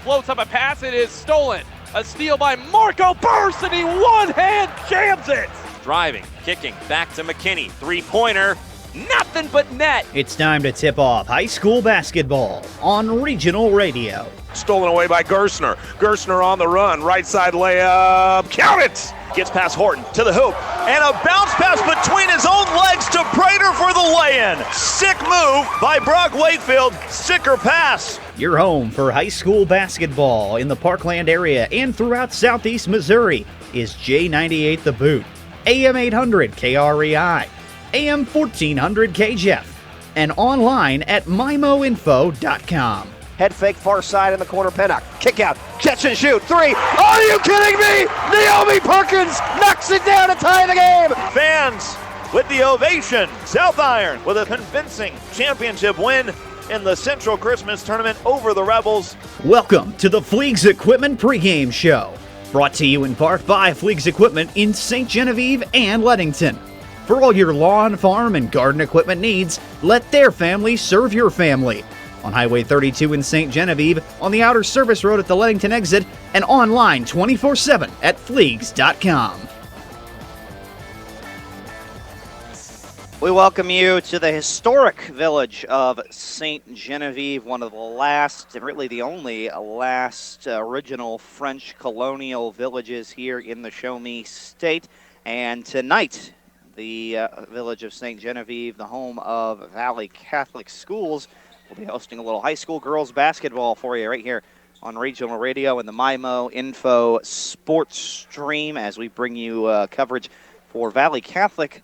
floats up a pass. It is stolen. A steal by Marco Burst, and he one-hand jams it. Driving, kicking, back to McKinney. Three-pointer, nothing but net. It's time to tip off high school basketball on regional radio. Stolen away by Gerstner. Gerstner on the run. Right side layup. Count it! Gets past Horton to the hoop. And a bounce pass between his own legs to Prater for the lay-in. Sick move by Brock Wakefield. Sicker pass. Your home for high school basketball in the Parkland area and throughout southeast Missouri is J98 The Boot, AM 800 KREI, AM 1400 KJEF, and online at mimoinfo.com. Head fake far side in the corner, Pennock. Kick out, catch and shoot, three. Are you kidding me? Naomi Perkins knocks it down to tie the game. Fans with the ovation. South Iron with a convincing championship win in the Central Christmas Tournament over the Rebels. Welcome to the Fleegs Equipment pregame show, brought to you in part by Fleegs Equipment in St. Genevieve and Leadington. For all your lawn, farm, and garden equipment needs, let their family serve your family. On Highway 32 in St. Genevieve, on the outer service road at the Leadington exit, and online 24/7 at Fleegs.com. We welcome you to the historic village of St. Genevieve, one of the last, and really the only last original French colonial villages here in the Show Me State. And tonight, the village of St. Genevieve, the home of Valle Catholic Schools, will be hosting a little high school girls basketball for you right here on regional radio and the MIMO Info Sports Stream as we bring you coverage for Valle Catholic,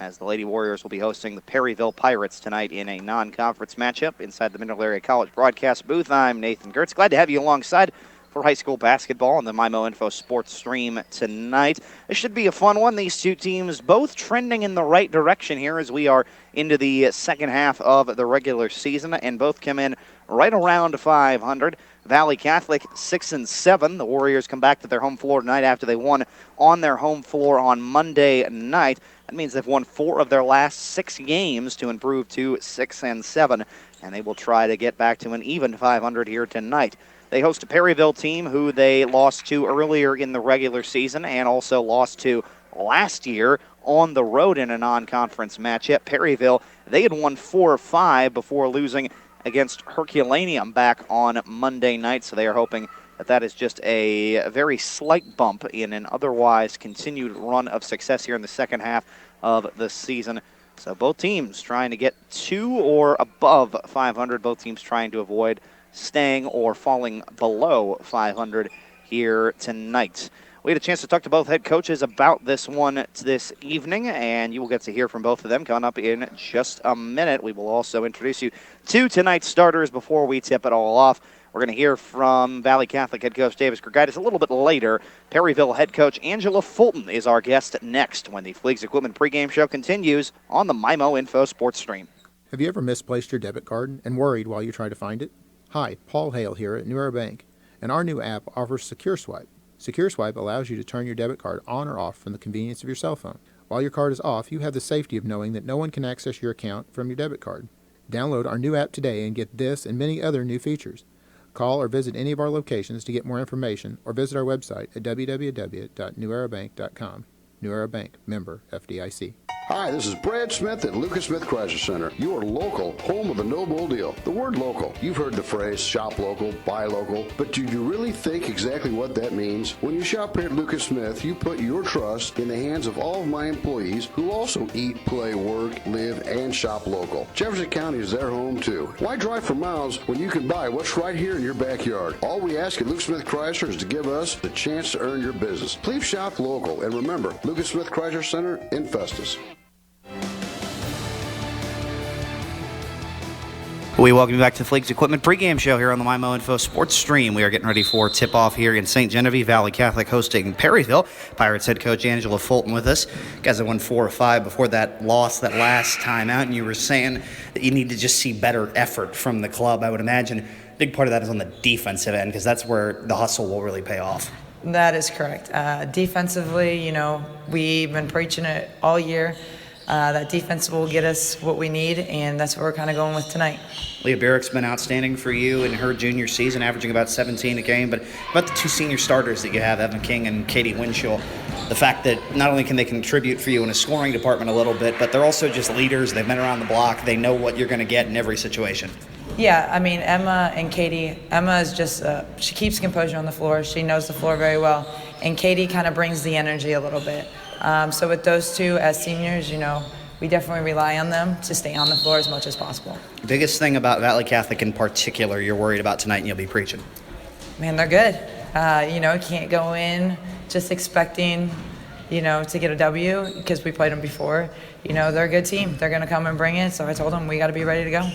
as the Lady Warriors will be hosting the Perryville Pirates tonight in a non-conference matchup inside the Mineral Area College broadcast booth. I'm Nathan Gertz. Glad to have you alongside for high school basketball on the MIMO Info Sports Stream tonight. This should be a fun one. These two teams both trending in the right direction here as we are into the second half of the regular season, and both come in right around 500. Valle Catholic 6-7. The Warriors come back to their home floor tonight after they won on their home floor on Monday night. That means they've won 4 of their last 6 games to improve to 6-7, and they will try to get back to an even 500 here tonight. They host a Perryville team who they lost to earlier in the regular season and also lost to last year on the road in a non-conference matchup. Perryville, they had won 4 of 5 before losing against Herculaneum back on Monday night, so they are hoping that that is just a very slight bump in an otherwise continued run of success here in the second half of the season. So both teams trying to get 2 or above 500, both teams trying to avoid staying or falling below 500 here tonight. We had a chance to talk to both head coaches about this one this evening, and you will get to hear from both of them coming up in just a minute. We will also introduce you to tonight's starters before we tip it all off. We're going to hear from Valle Catholic head coach Davis Grigaitis a little bit later. Perryville head coach Angela Fulton is our guest next when the Fleegs Equipment pregame show continues on the MIMO Info Sports Stream. Have you ever misplaced your debit card and worried while you try to find it? Hi, Paul Hale here at New Era Bank, and our new app offers Secure Swipe. Secure Swipe allows you to turn your debit card on or off from the convenience of your cell phone. While your card is off, you have the safety of knowing that no one can access your account from your debit card. Download our new app today and get this and many other new features. Call or visit any of our locations to get more information, or visit our website at www.newerabank.com. New Era Bank, member FDIC. Hi, this is Brad Smith at Lucas Smith Chrysler Center. You are local, home of the no bull deal. The word local. You've heard the phrase shop local, buy local, but do you really think exactly what that means? When you shop here at Lucas Smith, you put your trust in the hands of all of my employees who also eat, play, work, live, and shop local. Jefferson County is their home too. Why drive for miles when you can buy what's right here in your backyard? All we ask at Lucas Smith Chrysler is to give us the chance to earn your business. Please shop local, and remember, Lucas Smith Chrysler Center in Festus. We welcome you back to the Fleegs Equipment pregame show here on the MIMO Info Sports Stream. We are getting ready for tip-off here in St. Genevieve. Valle Catholic hosting Perryville. Pirates head coach Angela Fulton with us. Guys have won 4 or 5 before that loss that last time out, and you were saying that you need to just see better effort from the club. I would imagine a big part of that is on the defensive end, because that's where the hustle will really pay off. That is correct. Defensively, we've been preaching it all year. that defense will get us what we need, and that's what we're kind of going with tonight. Leah Barrick's been outstanding for you in her junior season, averaging about 17 a game, but about the two senior starters that you have, Evan King and Katie Winchell, the fact that not only can they contribute for you in a scoring department a little bit, but they're also just leaders. They've been around the block. They know what you're going to get in every situation. Yeah, I mean, Emma and Katie, Emma is just, she keeps composure on the floor. She knows the floor very well. And Katie kind of brings the energy a little bit. So with those two as seniors, we definitely rely on them to stay on the floor as much as possible. Biggest thing about Valle Catholic in particular you're worried about tonight and you'll be preaching? Man, they're good. Can't go in just expecting, to get a W because we played them before. They're a good team. They're going to come and bring it. So I told them we got to be ready to go.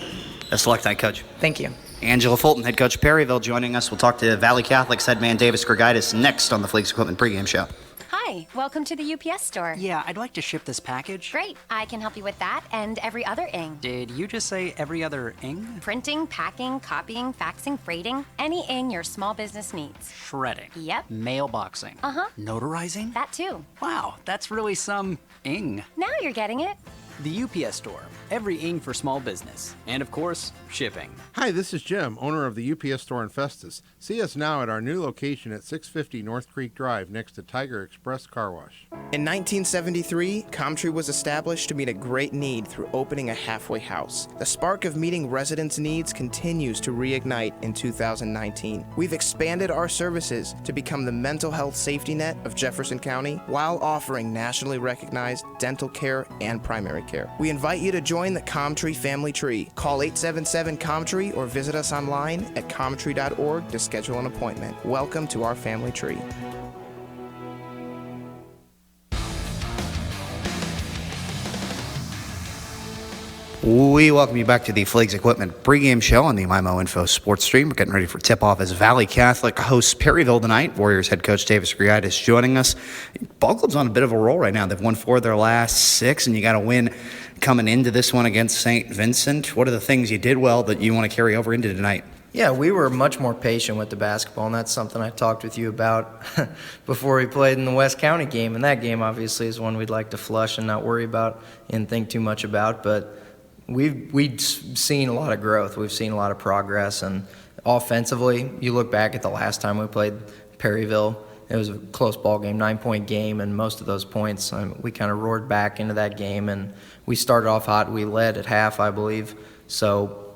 Best of luck tonight, Coach. Thank you. Angela Fulton, head coach Perryville, joining us. We'll talk to Valle Catholic's head man Davis Grigaitis next on the Fleeks Equipment pregame show. Hi, welcome to the UPS store. Yeah, I'd like to ship this package. Great, I can help you with that and every other ing. Did you just say every other ing? Printing, packing, copying, faxing, freighting, any ing your small business needs. Shredding. Yep. Mailboxing. Uh-huh. Notarizing? That too. Wow, that's really some ing. Now you're getting it. The UPS store. Every ing for small business. And of course, shipping. Hi, this is Jim, owner of the UPS store in Festus. See us now at our new location at 650 North Creek Drive next to Tiger Express Car Wash. In 1973, Comtree was established to meet a great need through opening a halfway house. The spark of meeting residents' needs continues to reignite in 2019. We've expanded our services to become the mental health safety net of Jefferson County while offering nationally recognized dental care and primary care. We invite you to join the Comtree family tree. Call 877-COMTREE or visit us online at comtree.org to schedule an appointment. Welcome to our family tree. We welcome you back to the Fleeks Equipment pregame show on the MIMO Info Sports Stream. We're getting ready for tip-off as Valle Catholic hosts Perryville tonight. Warriors head coach Davis Grigaitis joining us. Ball club's on a bit of a roll right now. They've won 4 of their last 6, and you got to win coming into this one against St. Vincent. What are the things you did well that you want to carry over into tonight? Yeah, we were much more patient with the basketball, and that's something I talked with you about before we played in the West County game. And that game, obviously, is one we'd like to flush and not worry about and think too much about. But we've seen a lot of growth. We've seen a lot of progress. And offensively, you look back at the last time we played Perryville, it was a close ball game, 9-point game, and most of those points, we kind of roared back into that game. And we started off hot. We led at half, I believe. So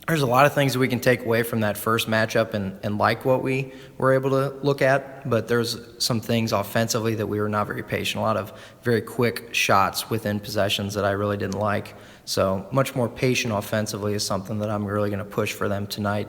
there's a lot of things that we can take away from that first matchup and like what we were able to look at, but there's some things offensively that we were not very patient. A lot of very quick shots within possessions that I really didn't like. So much more patient offensively is something that I'm really going to push for them tonight.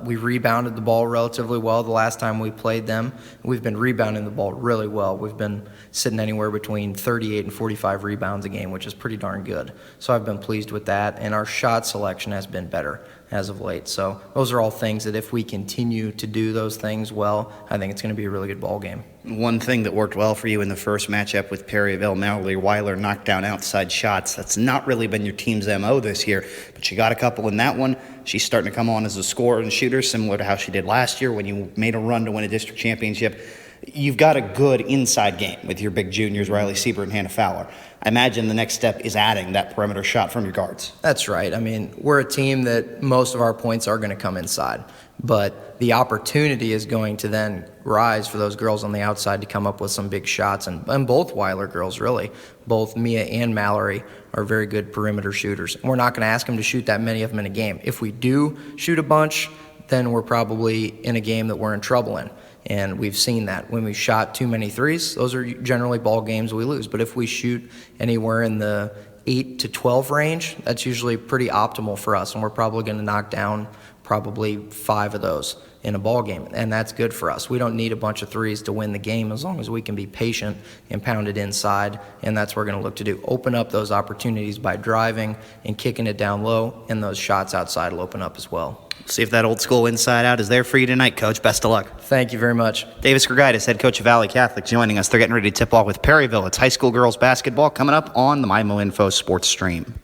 We rebounded the ball relatively well the last time we played them. We've been rebounding the ball really well. We've been sitting anywhere between 38 and 45 rebounds a game, which is pretty darn good. So I've been pleased with that, and our shot selection has been better as of late. So those are all things that if we continue to do those things well, I think it's going to be a really good ball game. One thing that worked well for you in the first matchup with Perryville, Mallory Weiler knocked down outside shots. That's not really been your team's MO this year, but she got a couple in that one. She's starting to come on as a scorer and shooter, similar to how she did last year when you made a run to win a district championship. You've got a good inside game with your big juniors, Riley Siebert and Hannah Fowler. I imagine the next step is adding that perimeter shot from your guards. That's right. I mean, we're a team that most of our points are going to come inside, but the opportunity is going to then rise for those girls on the outside to come up with some big shots, and both Weiler girls, really. Both Mia and Mallory are very good perimeter shooters. And we're not going to ask them to shoot that many of them in a game. If we do shoot a bunch, then we're probably in a game that we're in trouble in. And we've seen that. When we shot too many threes, those are generally ball games we lose. But if we shoot anywhere in the 8 to 12 range, that's usually pretty optimal for us. And we're probably going to knock down probably 5 of those in a ball game. And that's good for us. We don't need a bunch of threes to win the game as long as we can be patient and pound it inside. And that's what we're going to look to do. Open up those opportunities by driving and kicking it down low. And those shots outside will open up as well. See if that old school inside out is there for you tonight, Coach. Best of luck. Thank you very much. Davis Grigaitis, head coach of Valle Catholic, joining us. They're getting ready to tip off with Perryville. It's high school girls basketball coming up on the MIMO Info Sports Stream.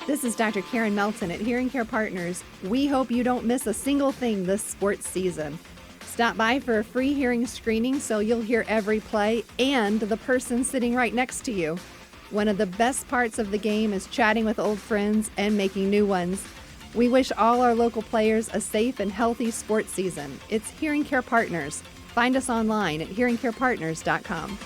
This is Dr. Karen Melton at Hearing Care Partners. We hope you don't miss a single thing this sports season. Stop by for a free hearing screening so you'll hear every play and the person sitting right next to you. One of the best parts of the game is chatting with old friends and making new ones. We wish all our local players a safe and healthy sports season. It's Hearing Care Partners. Find us online at hearingcarepartners.com.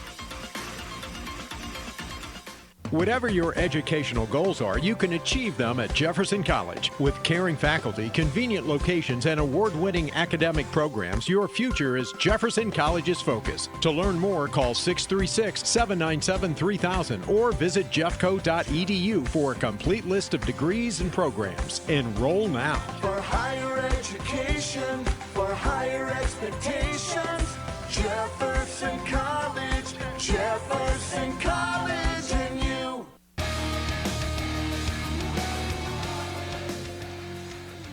Whatever your educational goals are, you can achieve them at Jefferson College. With caring faculty, convenient locations, and award-winning academic programs, your future is Jefferson College's focus. To learn more, call 636-797-3000 or visit jeffco.edu for a complete list of degrees and programs. Enroll now. For higher education, for higher expectations, Jefferson College, Jefferson College, and you.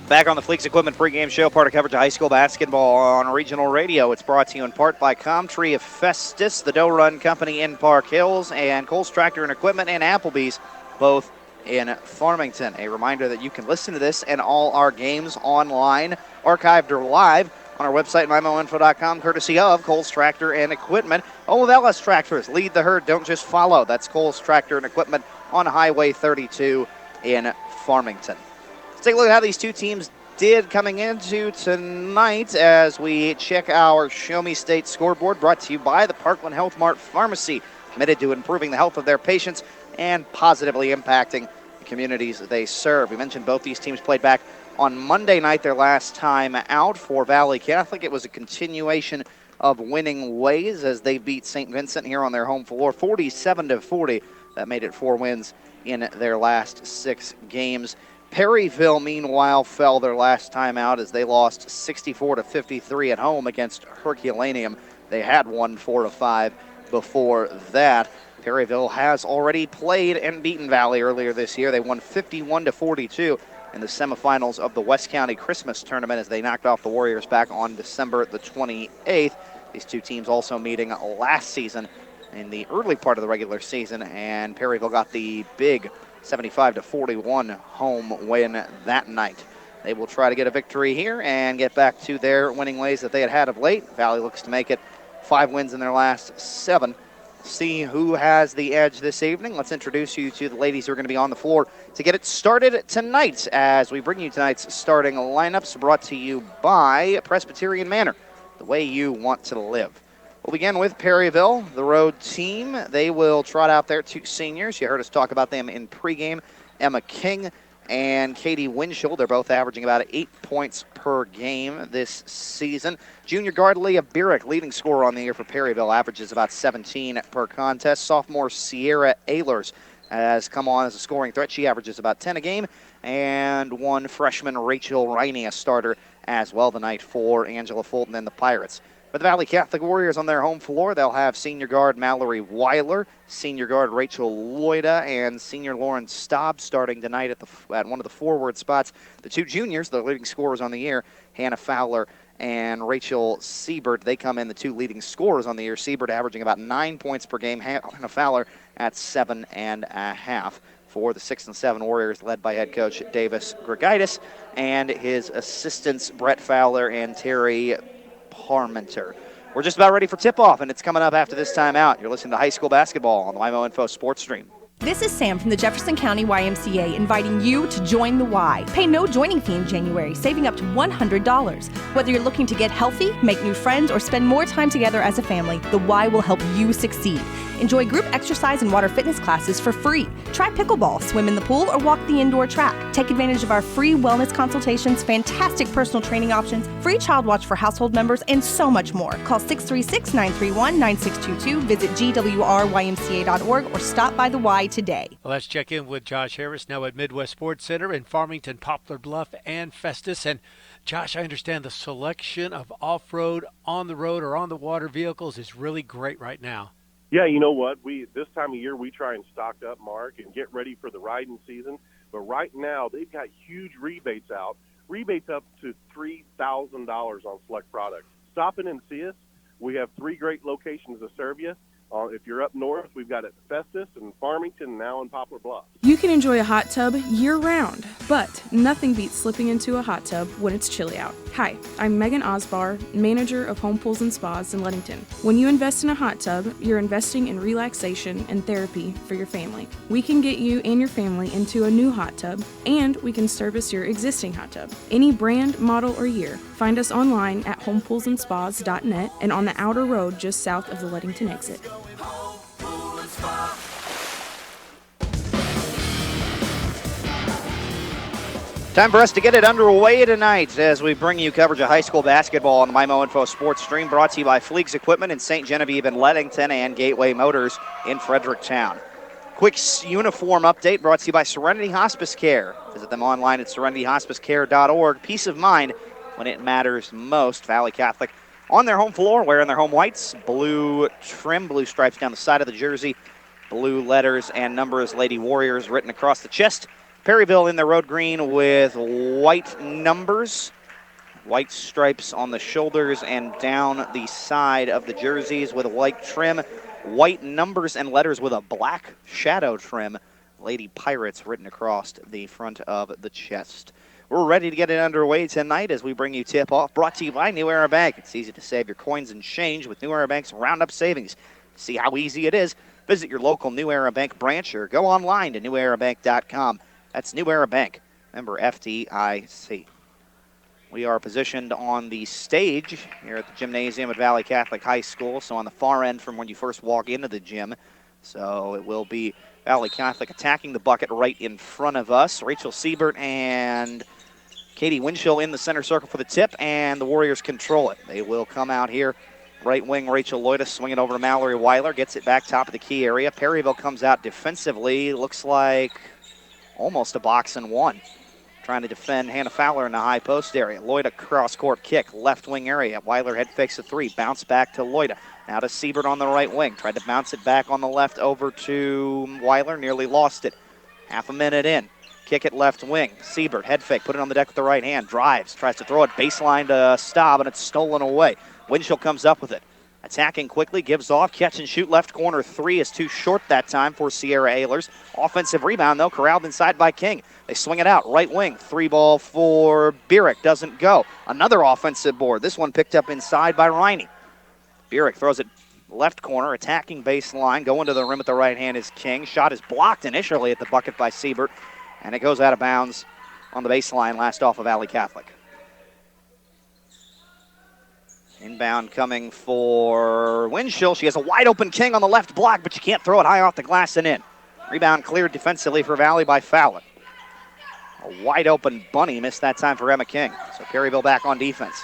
Back on the Fleeks Equipment pregame show, part of coverage of high school basketball on regional radio. It's brought to you in part by Comtree of Festus, the Dough Run Company in Park Hills, and Cole's Tractor and Equipment and Applebee's, both in Farmington. A reminder that you can listen to this and all our games online, archived or live, on our website, mymoinfo.com, courtesy of Cole's Tractor and Equipment. Home of LS Tractors. Lead the herd, don't just follow. That's Cole's Tractor and Equipment on Highway 32 in Farmington. Let's take a look at how these two teams did coming into tonight as we check our Show Me State scoreboard, brought to you by the Parkland Health Mart Pharmacy, committed to improving the health of their patients and positively impacting the communities they serve. We mentioned both these teams played back on Monday night, their last time out. For Valle Catholic, it was a continuation of winning ways as they beat St. Vincent here on their home floor, 47-40. That made it 4 wins in their last 6 games. Perryville, meanwhile, fell their last time out as they lost 64-53 at home against Herculaneum. They had won 4-5 before that. Perryville has already played and beaten Valle earlier this year. They won 51-42 in the semifinals of the West County Christmas Tournament as they knocked off the Warriors back on December the 28th. These two teams also meeting last season in the early part of the regular season, and Perryville got the big 75-41 home win that night. They will try to get a victory here and get back to their winning ways that they had of late. Valle looks to make it 5 wins in their last 7. See who has the edge this evening. Let's introduce you to the ladies who are going to be on the floor to get it started tonight as we bring you tonight's starting lineups, brought to you by Presbyterian Manor, the way you want to live. We'll begin with Perryville, the road team. They will trot out their 2 seniors. You heard us talk about them in pregame. Emma King and Katie Winchell. They're both averaging about 8 points per game this season. Junior guard Leah Birick, leading scorer on the year for Perryville, averages about 17 per contest. Sophomore Sierra Ehlers has come on as a scoring threat. She averages about 10 a game. And one freshman, Rachel Riney, a starter as well tonight for Angela Fulton and the Pirates. For the Valle Catholic Warriors on their home floor, they'll have senior guard Mallory Weiler, senior guard Rachel Loida, and senior Lauren Staub starting tonight at one of the forward spots. The 2 juniors, the leading scorers on the year, Hannah Fowler and Rachel Siebert, they come in the 2 leading scorers on the year. Siebert averaging about 9 points per game, Hannah Fowler at 7.5. For the 6 and 7 Warriors, led by head coach Davis Grigaitis and his assistants Brett Fowler and Terry Parmenter. We're just about ready for tip-off, and it's coming up after this timeout. You're listening to high school basketball on the WIMO Info Sports Stream. This is Sam from the Jefferson County YMCA inviting you to join the Y. Pay no joining fee in January, saving up to $100. Whether you're looking to get healthy, make new friends, or spend more time together as a family, the Y will help you succeed. Enjoy group exercise and water fitness classes for free. Try pickleball, swim in the pool, or walk the indoor track. Take advantage of our free wellness consultations, fantastic personal training options, free child watch for household members, and so much more. Call 636-931-9622, visit gwrymca.org, or stop by the Y today. Well, let's check in with Josh Harris now at Midwest Sports Center in Farmington, Poplar Bluff, and Festus. And Josh, I understand the selection of off-road, on-the-road, or on-the-water vehicles is really great right now. Yeah, you know what? This time of year we try and stock up, Mark, and get ready for the riding season. But right now they've got huge rebates out, rebates up to $3,000 on select products. Stop in and see us. We have 3 great locations to serve you. If you're up north, we've got it at Festus and Farmington, now in Poplar Bluff. You can enjoy a hot tub year-round, but nothing beats slipping into a hot tub when it's chilly out. Hi, I'm Megan Osbar, manager of Home Pools and Spas in Ludington. When you invest in a hot tub, you're investing in relaxation and therapy for your family. We can get you and your family into a new hot tub, and we can service your existing hot tub. Any brand, model, or year. Find us online at homepoolsandspas.net and on the outer road just south of the Ludington exit. Time for us to get it underway tonight as we bring you coverage of high school basketball on the MyMo Info Sports Stream, brought to you by Fleegs Equipment in St. Genevieve and Leadington and Gateway Motors in Fredericktown. Quick uniform update brought to you by Serenity Hospice Care. Visit them online at serenityhospicecare.org. Peace of mind when it matters most. Valle Catholic on their home floor, wearing their home whites, blue trim, blue stripes down the side of the jersey, blue letters and numbers, Lady Warriors written across the chest. Perryville in the road green with white numbers, white stripes on the shoulders and down the side of the jerseys with a white trim, white numbers and letters with a black shadow trim. Lady Pirates written across the front of the chest. We're ready to get it underway tonight as we bring you tip-off, brought to you by New Era Bank. It's easy to save your coins and change with New Era Bank's Roundup Savings. See how easy it is? Visit your local New Era Bank branch or go online to newerabank.com. That's New Era Bank, member FDIC. We are positioned on the stage here at the gymnasium at Valle Catholic High School, so on the far end from when you first walk into the gym. So it will be Valle Catholic attacking the bucket right in front of us. Rachel Siebert and Katie Winchell in the center circle for the tip, and the Warriors control it. They will come out here. Right wing, Rachel Loida swing it over to Mallory Weiler, gets it back top of the key area. Perryville comes out defensively. Looks like almost a box and one. Trying to defend Hannah Fowler in the high post area. Loida cross-court kick, left wing area. Weiler head fakes a 3, bounce back to Loida. Now to Siebert on the right wing. Tried to bounce it back on the left over to Weiler, nearly lost it. Half a minute in. Kick it left wing. Siebert, head fake, put it on the deck with the right hand. Drives, tries to throw it baseline to Staub, and it's stolen away. Winchell comes up with it. Attacking quickly, gives off, catch and shoot, left corner 3 is too short that time for Sierra Ehlers. Offensive rebound, though, corralled inside by King. They swing it out, right wing, 3-ball for Bierich, doesn't go. Another offensive board, this one picked up inside by Riney. Bierich throws it left corner, attacking baseline, going to the rim with the right hand is King. Shot is blocked initially at the bucket by Siebert, and it goes out of bounds on the baseline, last off of Valle Catholic. Inbound coming for Winchell. She has a wide open King on the left block, but she can't throw it high off the glass and in. Rebound cleared defensively for Valle by Fowler. A wide open bunny missed that time for Emma King. So Perryville back on defense.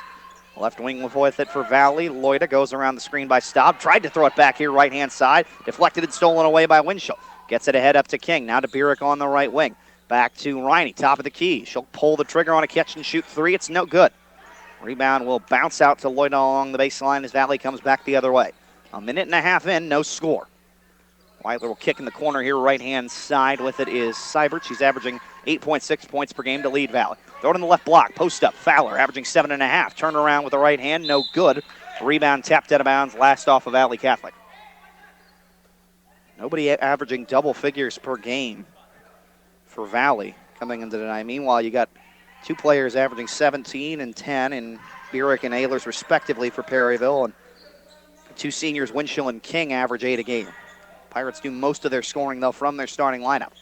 Left wing with it for Valle. Loida goes around the screen by Staub. Tried to throw it back here right hand side. Deflected and stolen away by Winchell. Gets it ahead up to King. Now to Bierich on the right wing. Back to Riney, top of the key. She'll pull the trigger on a catch and shoot 3. It's no good. Rebound will bounce out to Loida along the baseline as Valle comes back the other way. A minute and a half in, no score. Weiler will kick in the corner here, right-hand side. With it is Seibert. She's averaging 8.6 points per game to lead Valle. Throw it in the left block, post up. Fowler averaging 7.5. Turn around with the right hand, no good. Rebound tapped out of bounds, last off of Valle Catholic. Nobody averaging double figures per game for Valle coming into tonight. Meanwhile, you got 2 players averaging 17 and 10 in Bierich and Ehlers respectively for Perryville. And 2 seniors, Winchell and King, average 8 a game. Pirates do most of their scoring, though, from their starting lineup.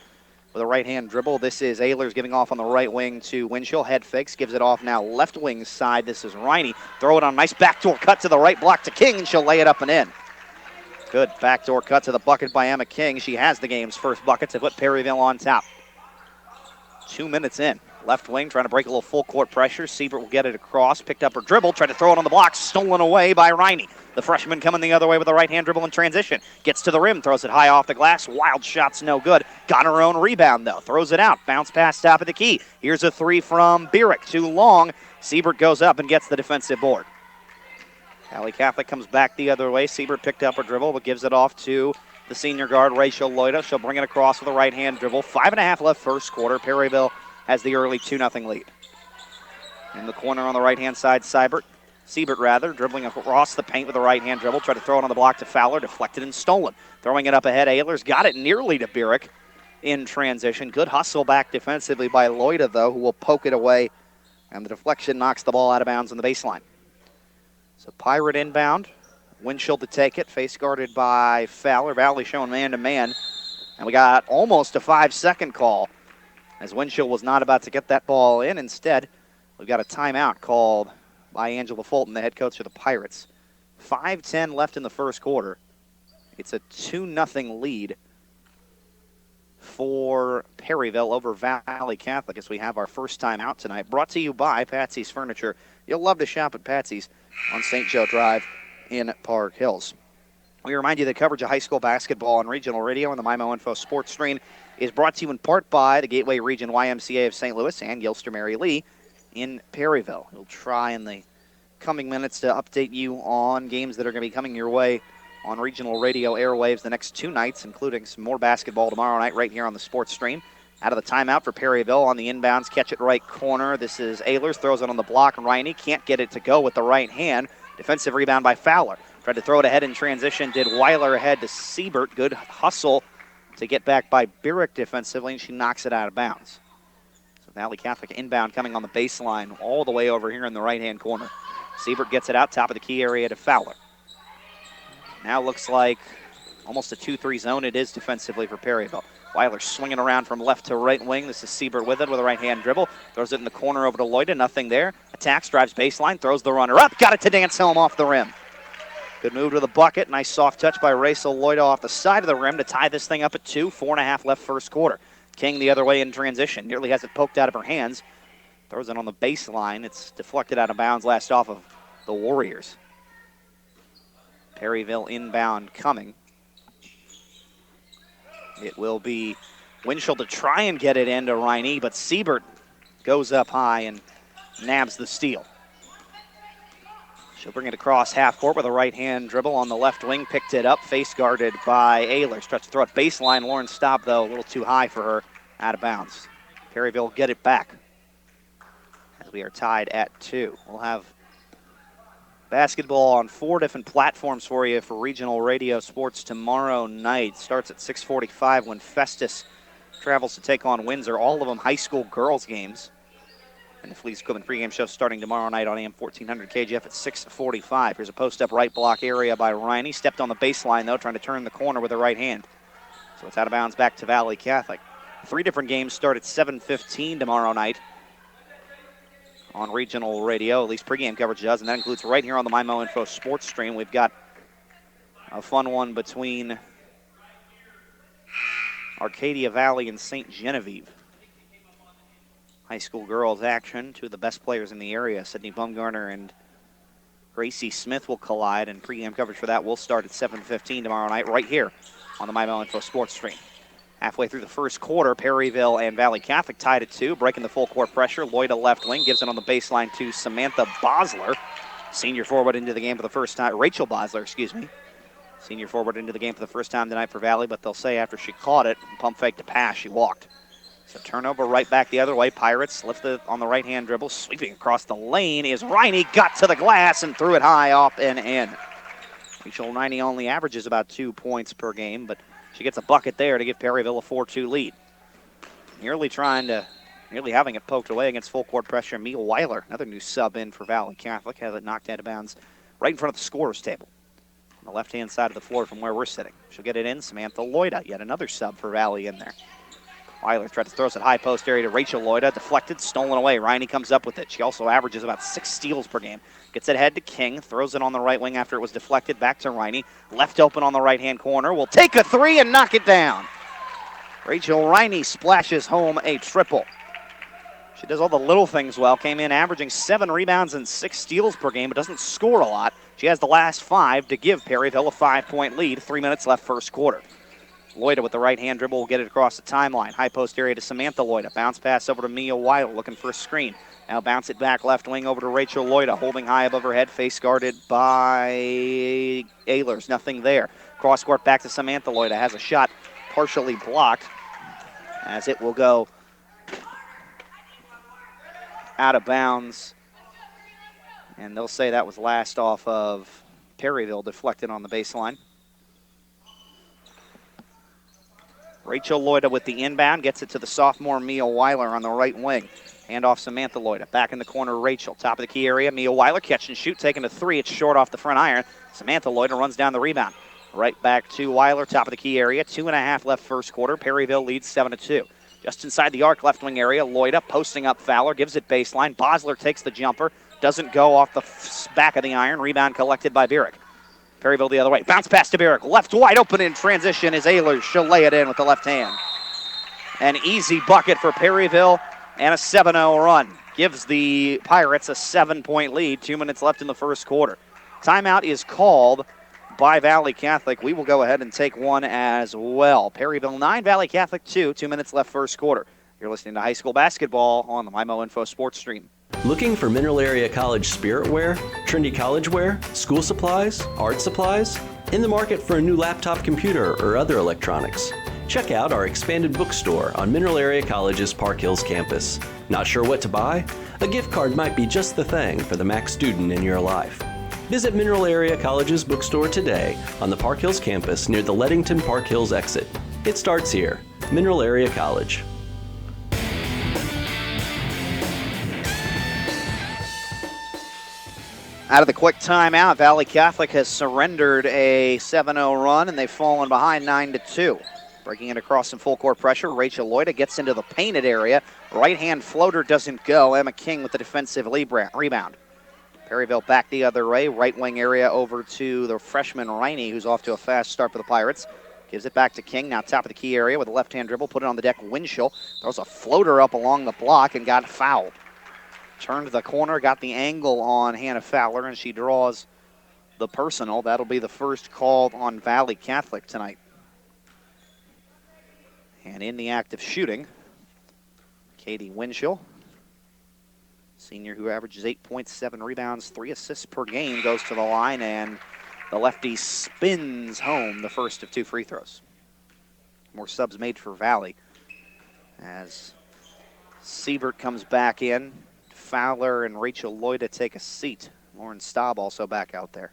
With a right-hand dribble, this is Ehlers giving off on the right wing to Winchell. Head fakes, gives it off now left wing side. This is Riney. Throw it on, nice backdoor cut to the right block to King, and she'll lay it up and in. Good backdoor cut to the bucket by Emma King. She has the game's first bucket to put Perryville on top. 2 minutes in. Left wing trying to break a little full court pressure. Siebert will get it across. Picked up her dribble. Tried to throw it on the block. Stolen away by Riney. The freshman coming the other way with a right-hand dribble in transition. Gets to the rim. Throws it high off the glass. Wild shot's no good. Got her own rebound, though. Throws it out. Bounce pass top of the key. Here's a 3 from Bierich. Too long. Siebert goes up and gets the defensive board. Valle Catholic comes back the other way. Siebert picked up her dribble, but gives it off to the senior guard, Rachel Loida. She'll bring it across with a right-hand dribble. 5.5 left first quarter. Perryville has the early 2-0 lead. In the corner on the right-hand side, Seibert Siebert rather, dribbling across the paint with a right-hand dribble. Tried to throw it on the block to Fowler, deflected and stolen. Throwing it up ahead, Ehlers got it nearly to Burek in transition. Good hustle back defensively by Loida, though, who will poke it away. And the deflection knocks the ball out of bounds on the baseline. So Pirate inbound. Winchell to take it, face guarded by Fowler. Valle showing man-to-man. And we got almost a 5-second call as Winchell was not about to get that ball in. Instead, we've got a timeout called by Angela Fulton, the head coach of the Pirates. 5:10 left in the first quarter. It's a 2-0 lead for Perryville over Valle Catholic as we have our first time out tonight. Brought to you by Patsy's Furniture. You'll love to shop at Patsy's on St. Joe Drive in Park Hills. We remind you that coverage of high school basketball on regional radio and the MyMo Info Sports Stream is brought to you in part by the Gateway Region YMCA of St. Louis and Gilster Mary Lee in Perryville. We'll try in the coming minutes to update you on games that are going to be coming your way on regional radio airwaves the next 2 nights, including some more basketball tomorrow night right here on the Sports Stream. Out of the timeout for Perryville on the inbounds, catch it right corner. This is Ehlers, throws it on the block, and Riney can't get it to go with the right hand. Defensive rebound by Fowler. Tried to throw it ahead in transition, did Weiler ahead to Siebert. Good hustle to get back by Burek defensively, and she knocks it out of bounds. So Valle Catholic inbound coming on the baseline all the way over here in the right-hand corner. Siebert gets it out, top of the key area to Fowler. Now looks like almost a 2-3 zone it is defensively for Perryville. Weiler swinging around from left to right wing. This is Siebert with it with a right-hand dribble. Throws it in the corner over to Loida, nothing there. Attacks, drives baseline, throws the runner up. Got it to dance home off the rim. Good move to the bucket. Nice soft touch by Rachel Loida off the side of the rim to tie this thing up at 2. 4.5 left first quarter. King the other way in transition. Nearly has it poked out of her hands. Throws it on the baseline. It's deflected out of bounds last off of the Warriors. Perryville inbound coming. It will be Winchell to try and get it into Riney, but Siebert goes up high and nabs the steal. She'll bring it across half court with a right-hand dribble on the left wing. Picked it up, face guarded by Ehlers. Tries to throw it baseline. Lauren stopped, though, a little too high for her, out of bounds. Perryville get it back as we are tied at 2. We'll have basketball on 4 different platforms for you for regional radio sports tomorrow night. Starts at 6:45 when Festus travels to take on Windsor. All of them high school girls games. And the Fleas Equipment pregame show starting tomorrow night on AM 1400 KGF at 6:45. Here's a post-up right block area by Riney. Stepped on the baseline, though, trying to turn the corner with her right hand. So it's out of bounds back to Valle Catholic. 3 different games start at 7:15 tomorrow night on regional radio. At least pregame coverage does, and that includes right here on the MyMo Info Sports Stream. We've got a fun one between Arcadia Valley and St. Genevieve. High school girls action. 2 of the best players in the area, Sydney Bumgarner and Gracie Smith, will collide, and pregame coverage for that will start at 7:15 tomorrow night right here on the MyMo Info Sports Stream. Halfway through the first quarter, Perryville and Valle Catholic tied at 2, breaking the full court pressure. Loida left wing gives it on the baseline to Samantha Bosler, senior forward into the game for the first time. Rachel Bosler, excuse me. Senior forward into the game for the first time tonight for Valle, but they'll say after she caught it, pump fake to pass, she walked. So turnover right back the other way. Pirates lift it on the right-hand dribble. Sweeping across the lane is Riney. Got to the glass and threw it high off and in. Rachel Riney only averages about 2 points per game, but she gets a bucket there to give Perryville a 4-2 lead. Nearly having it poked away against full court pressure. Mia Weiler, another new sub in for Valle Catholic, has it knocked out of bounds right in front of the scorer's table on the left-hand side of the floor from where we're sitting. She'll get it in. Samantha Loida, yet another sub for Valle in there. Weiler tries to throw it high post area to Rachel Loida. Deflected, stolen away. Riney comes up with it. She also averages about 6 steals per game. Gets it ahead to King. Throws it on the right wing after it was deflected. Back to Riney. Left open on the right-hand corner. Will take a 3 and knock it down. Rachel Riney splashes home a triple. She does all the little things well. Came in averaging 7 rebounds and 6 steals per game, but doesn't score a lot. She has the last 5 to give Perryville a 5-point lead. 3 minutes left first quarter. Loida with the right-hand dribble will get it across the timeline. High post area to Samantha Loida. Bounce pass over to Mia Weiler looking for a screen. Now bounce it back left wing over to Rachel Loida. Holding high above her head. Face guarded by Ehlers. Nothing there. Cross court back to Samantha Loida. Has a shot partially blocked as it will go out of bounds. And they'll say that was last off of Perryville, deflected on the baseline. Rachel Loida with the inbound, gets it to the sophomore Mia Weiler on the right wing. Hand off Samantha Loida. Back in the corner, Rachel. Top of the key area, Mia Weiler, catch and shoot, taking a three. It's short off the front iron. Samantha Loida runs down the rebound. Right back to Weiler, top of the key area. 2.5 left first quarter. Perryville leads 7-2. Just inside the arc, left wing area, Loida posting up Fowler, gives it baseline. Bosler takes the jumper, doesn't go off the back of the iron. Rebound collected by Bierek. Perryville the other way. Bounce pass to Bierek. Left wide open in transition is Ehlers. She'll lay it in with the left hand. An easy bucket for Perryville and a 7-0 run. Gives the Pirates a 7-point lead. 2 minutes left in the first quarter. Timeout is called by Valle Catholic. We will go ahead and take one as well. Perryville 9, Valle Catholic 2. 2 minutes left first quarter. You're listening to high school basketball on the MyMo Info Sports Stream. Looking for Mineral Area College spirit wear, trendy college wear, school supplies, art supplies? In the market for a new laptop computer or other electronics? Check out our expanded bookstore on Mineral Area College's Park Hills campus. Not sure what to buy? A gift card might be just the thing for the Mac student in your life. Visit Mineral Area College's bookstore today on the Park Hills campus near the Leadington Park Hills exit. It starts here. Mineral Area College. Out of the quick timeout, Valle Catholic has surrendered a 7-0 run, and they've fallen behind 9-2. Breaking it across some full court pressure, Rachel Loida gets into the painted area. Right-hand floater doesn't go. Emma King with the defensive rebound. Perryville back the other way, right wing area over to the freshman Riney, who's off to a fast start for the Pirates. Gives it back to King, now top of the key area with a left-hand dribble, put it on the deck, Winchell. Throws a floater up along the block and got fouled. Turned the corner, got the angle on Hannah Fowler, and she draws the personal. That'll be the first called on Valle Catholic tonight. And in the act of shooting, Katie Winchell, senior who averages 8.7 rebounds, 3 assists per game, goes to the line, and the lefty spins home the first of 2 free throws. More subs made for Valle as Siebert comes back in. Fowler and Rachel Loida take a seat. Lauren Staub also back out there.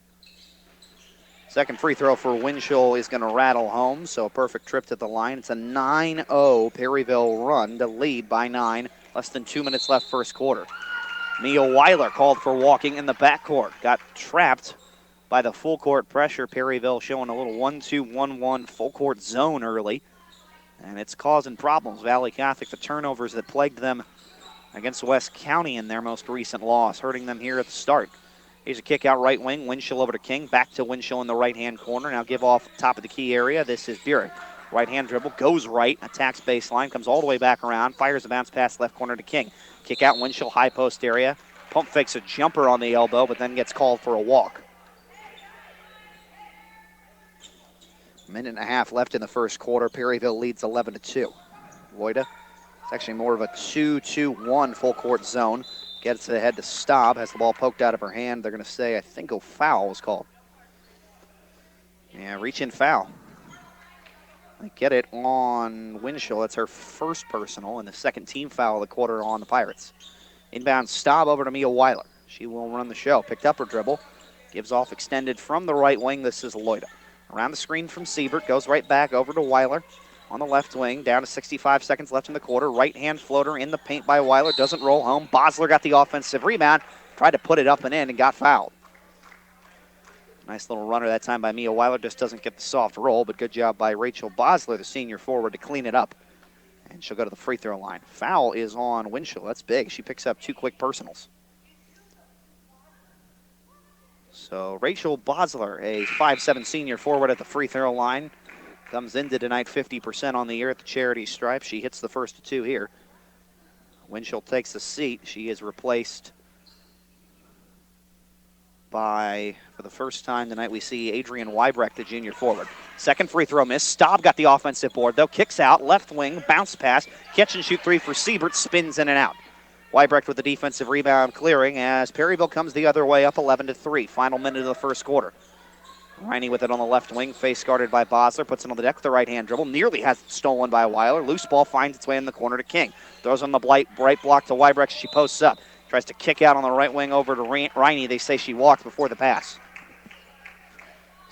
Second free throw for Winchell is going to rattle home, so a perfect trip to the line. It's a 9-0 Perryville run to lead by 9. Less than 2 minutes left first quarter. Mia Weiler called for walking in the backcourt. Got trapped by the full court pressure. Perryville showing a little 1-2-1-1 full court zone early. And it's causing problems. Valle Catholic, the turnovers that plagued them against West County in their most recent loss, hurting them here at the start. Here's a kick out right wing. Winchell over to King. Back to Winchell in the right-hand corner. Now give off top of the key area. This is Bierek. Right-hand dribble. Goes right. Attacks baseline. Comes all the way back around. Fires a bounce pass left corner to King. Kick out Winchell. High post area. Pump fakes a jumper on the elbow, but then gets called for a walk. Minute and a half left in the first quarter. Perryville leads 11-2. Loida. It's actually more of a 2-2-1 full court zone. Gets it ahead to Staub. Has the ball poked out of her hand. They're going to say, I think, a foul was called. Yeah, reach in foul. They get it on Winchell. That's her first personal and the second team foul of the quarter on the Pirates. Inbound Staub over to Mia Weiler. She will run the show. Picked up her dribble. Gives off extended from the right wing. This is Loida. Around the screen from Siebert. Goes right back over to Weiler. On the left wing, down to 65 seconds left in the quarter. Right-hand floater in the paint by Weiler. Doesn't roll home. Bosler got the offensive rebound. Tried to put it up and in and got fouled. Nice little runner that time by Mia Weiler. Just doesn't get the soft roll, but good job by Rachel Bosler, the senior forward, to clean it up. And she'll go to the free throw line. Foul is on Winchell. That's big. She picks up 2 quick personals. So Rachel Bosler, a 5'7" senior forward at the free throw line. Comes into tonight 50% on the year at the charity stripe. She hits the first of 2 here. Winchell takes a seat. She is replaced by, for the first time tonight, we see Adrian Weibrecht, the junior forward. Second free throw miss. Staub got the offensive board, though. Kicks out, left wing, bounce pass. Catch and shoot 3 for Siebert. Spins in and out. Weibrecht with the defensive rebound clearing as Perryville comes the other way up 11-3. Final minute of the first quarter. Riney with it on the left wing, face guarded by Bosler, puts it on the deck with the right-hand dribble, nearly has it stolen by Weiler. Loose ball finds its way in the corner to King. Throws on the bright block to Weibrecht, she posts up. Tries to kick out on the right wing over to Riney. They say she walked before the pass.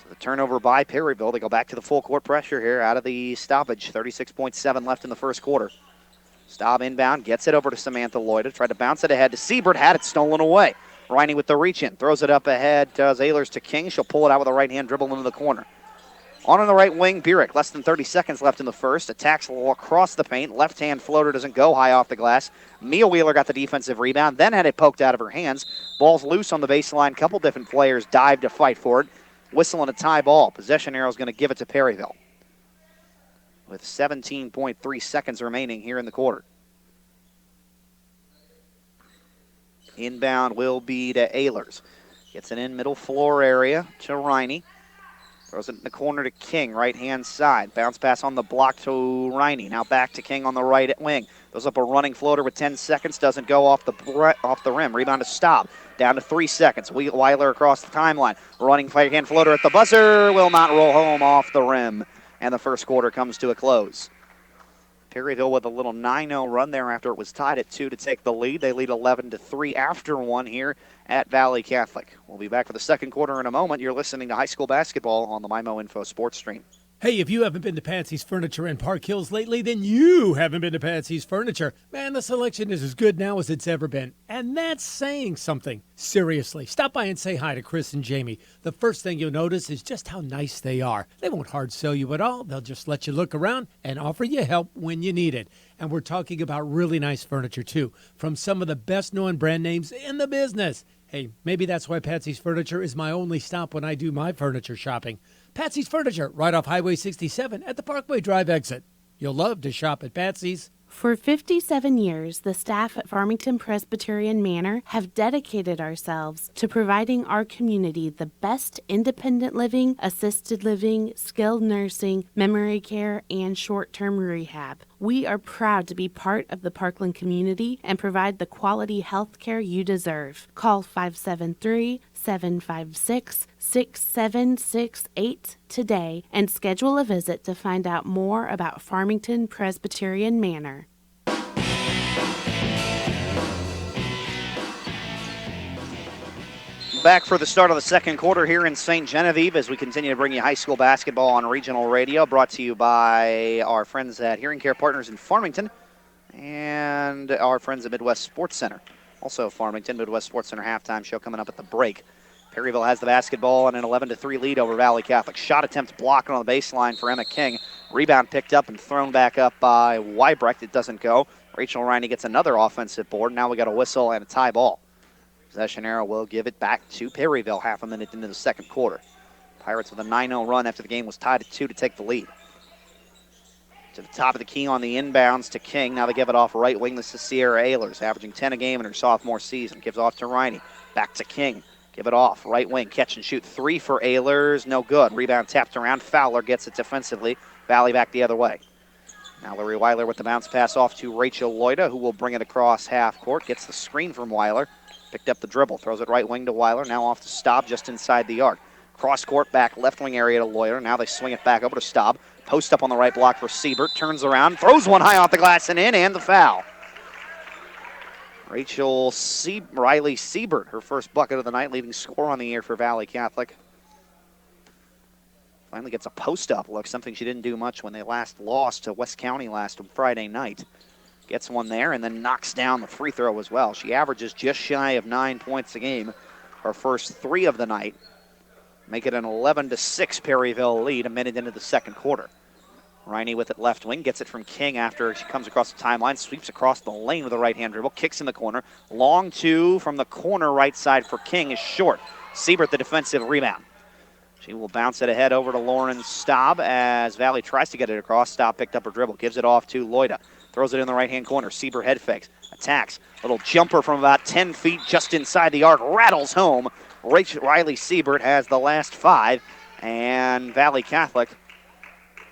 So the turnover by Perryville. They go back to the full court pressure here out of the stoppage. 36.7 left in the first quarter. Staub inbound, gets it over to Samantha Loida. Tried to bounce it ahead to Siebert, had it stolen away. Riney with the reach in, throws it up ahead, does Ehlers to King. She'll pull it out with a right hand dribble into the corner. On the right wing, Burek, less than 30 seconds left in the first. Attacks across the paint. Left hand floater doesn't go high off the glass. Mia Wheeler got the defensive rebound, then had it poked out of her hands. Ball's loose on the baseline. Couple different players dive to fight for it. Whistle and a tie ball. Possession arrow is going to give it to Perryville, with 17.3 seconds remaining here in the quarter. Inbound will be to Ehlers. Gets it in middle floor area to Riney. Throws it in the corner to King, right-hand side. Bounce pass on the block to Riney. Now back to King on the right wing. Throws up a running floater with 10 seconds. Doesn't go off the rim. Rebound to Staub. Down to 3 seconds. Weiler across the timeline. Running right-hand floater at the buzzer. Will not roll home off the rim. And the first quarter comes to a close. Perryville with a little 9-0 run there after it was tied at 2 to take the lead. They lead 11-3 after one here at Valle Catholic. We'll be back for the second quarter in a moment. You're listening to high school basketball on the MyMo Info Sports Stream. Hey, if you haven't been to Patsy's Furniture in Park Hills lately, then you haven't been to Patsy's Furniture. Man, the selection is as good now as it's ever been. And that's saying something. Seriously, stop by and say hi to Chris and Jamie. The first thing you'll notice is just how nice they are. They won't hard sell you at all. They'll just let you look around and offer you help when you need it. And we're talking about really nice furniture, too, from some of the best-known brand names in the business. Hey, maybe that's why Patsy's Furniture is my only stop when I do my furniture shopping. Patsy's Furniture, right off Highway 67 at the Parkway Drive exit. You'll love to shop at Patsy's. For 57 years, the staff at Farmington Presbyterian Manor have dedicated ourselves to providing our community the best independent living, assisted living, skilled nursing, memory care, and short-term rehab. We are proud to be part of the Parkland community and provide the quality health care you deserve. Call 573-756-6768 today and schedule a visit to find out more about Farmington Presbyterian Manor. Back for the start of the second quarter here in St. Genevieve as we continue to bring you high school basketball on regional radio, brought to you by our friends at Hearing Care Partners in Farmington and our friends at Midwest Sports Center. Also Farmington, Midwest Sports Center halftime show coming up at the break. Perryville has the basketball and an 11-3 lead over Valle Catholic. Shot attempt blocked on the baseline for Emma King. Rebound picked up and thrown back up by Weibrecht. It doesn't go. Rachel Riney gets another offensive board. Now we got a whistle and a tie ball. Possession arrow will give it back to Perryville half a minute into the second quarter. Pirates with a 9-0 run after the game was tied at 2 to take the lead. To the top of the key on the inbounds to King. Now they give it off right wing. This is Sierra Ehlers, averaging 10 a game in her sophomore season. Gives off to Riney. Back to King. Give it off. Right wing. Catch and shoot 3 for Ehlers. No good. Rebound tapped around. Fowler gets it defensively. Valle back the other way. Now Larry Weiler with the bounce pass off to Rachel Loida, who will bring it across half court. Gets the screen from Weiler. Picked up the dribble. Throws it right wing to Weiler. Now off to Staub just inside the arc. Cross court back left wing area to Loida. Now they swing it back over to Staub. Post up on the right block for Siebert. Turns around. Throws one high off the glass and in. And the foul. Riley Siebert, her first bucket of the night, leading scorer on the year for Valle Catholic. Finally gets a post-up look, something she didn't do much when they last lost to West County last Friday night. Gets one there and then knocks down the free throw as well. She averages just shy of 9 points a game, her first 3 of the night. Make it an 11-6 Perryville lead a minute into the second quarter. Riney with it left wing, gets it from King after she comes across the timeline, sweeps across the lane with a right-hand dribble, kicks in the corner. Long 2 from the corner right side for King is short. Siebert the defensive rebound. She will bounce it ahead over to Lauren Staub as Valle tries to get it across. Staub picked up her dribble, gives it off to Loida. Throws it in the right-hand corner. Siebert head fakes, attacks. Little jumper from about 10 feet just inside the arc, rattles home. Riley Siebert has the last 5, and Valle Catholic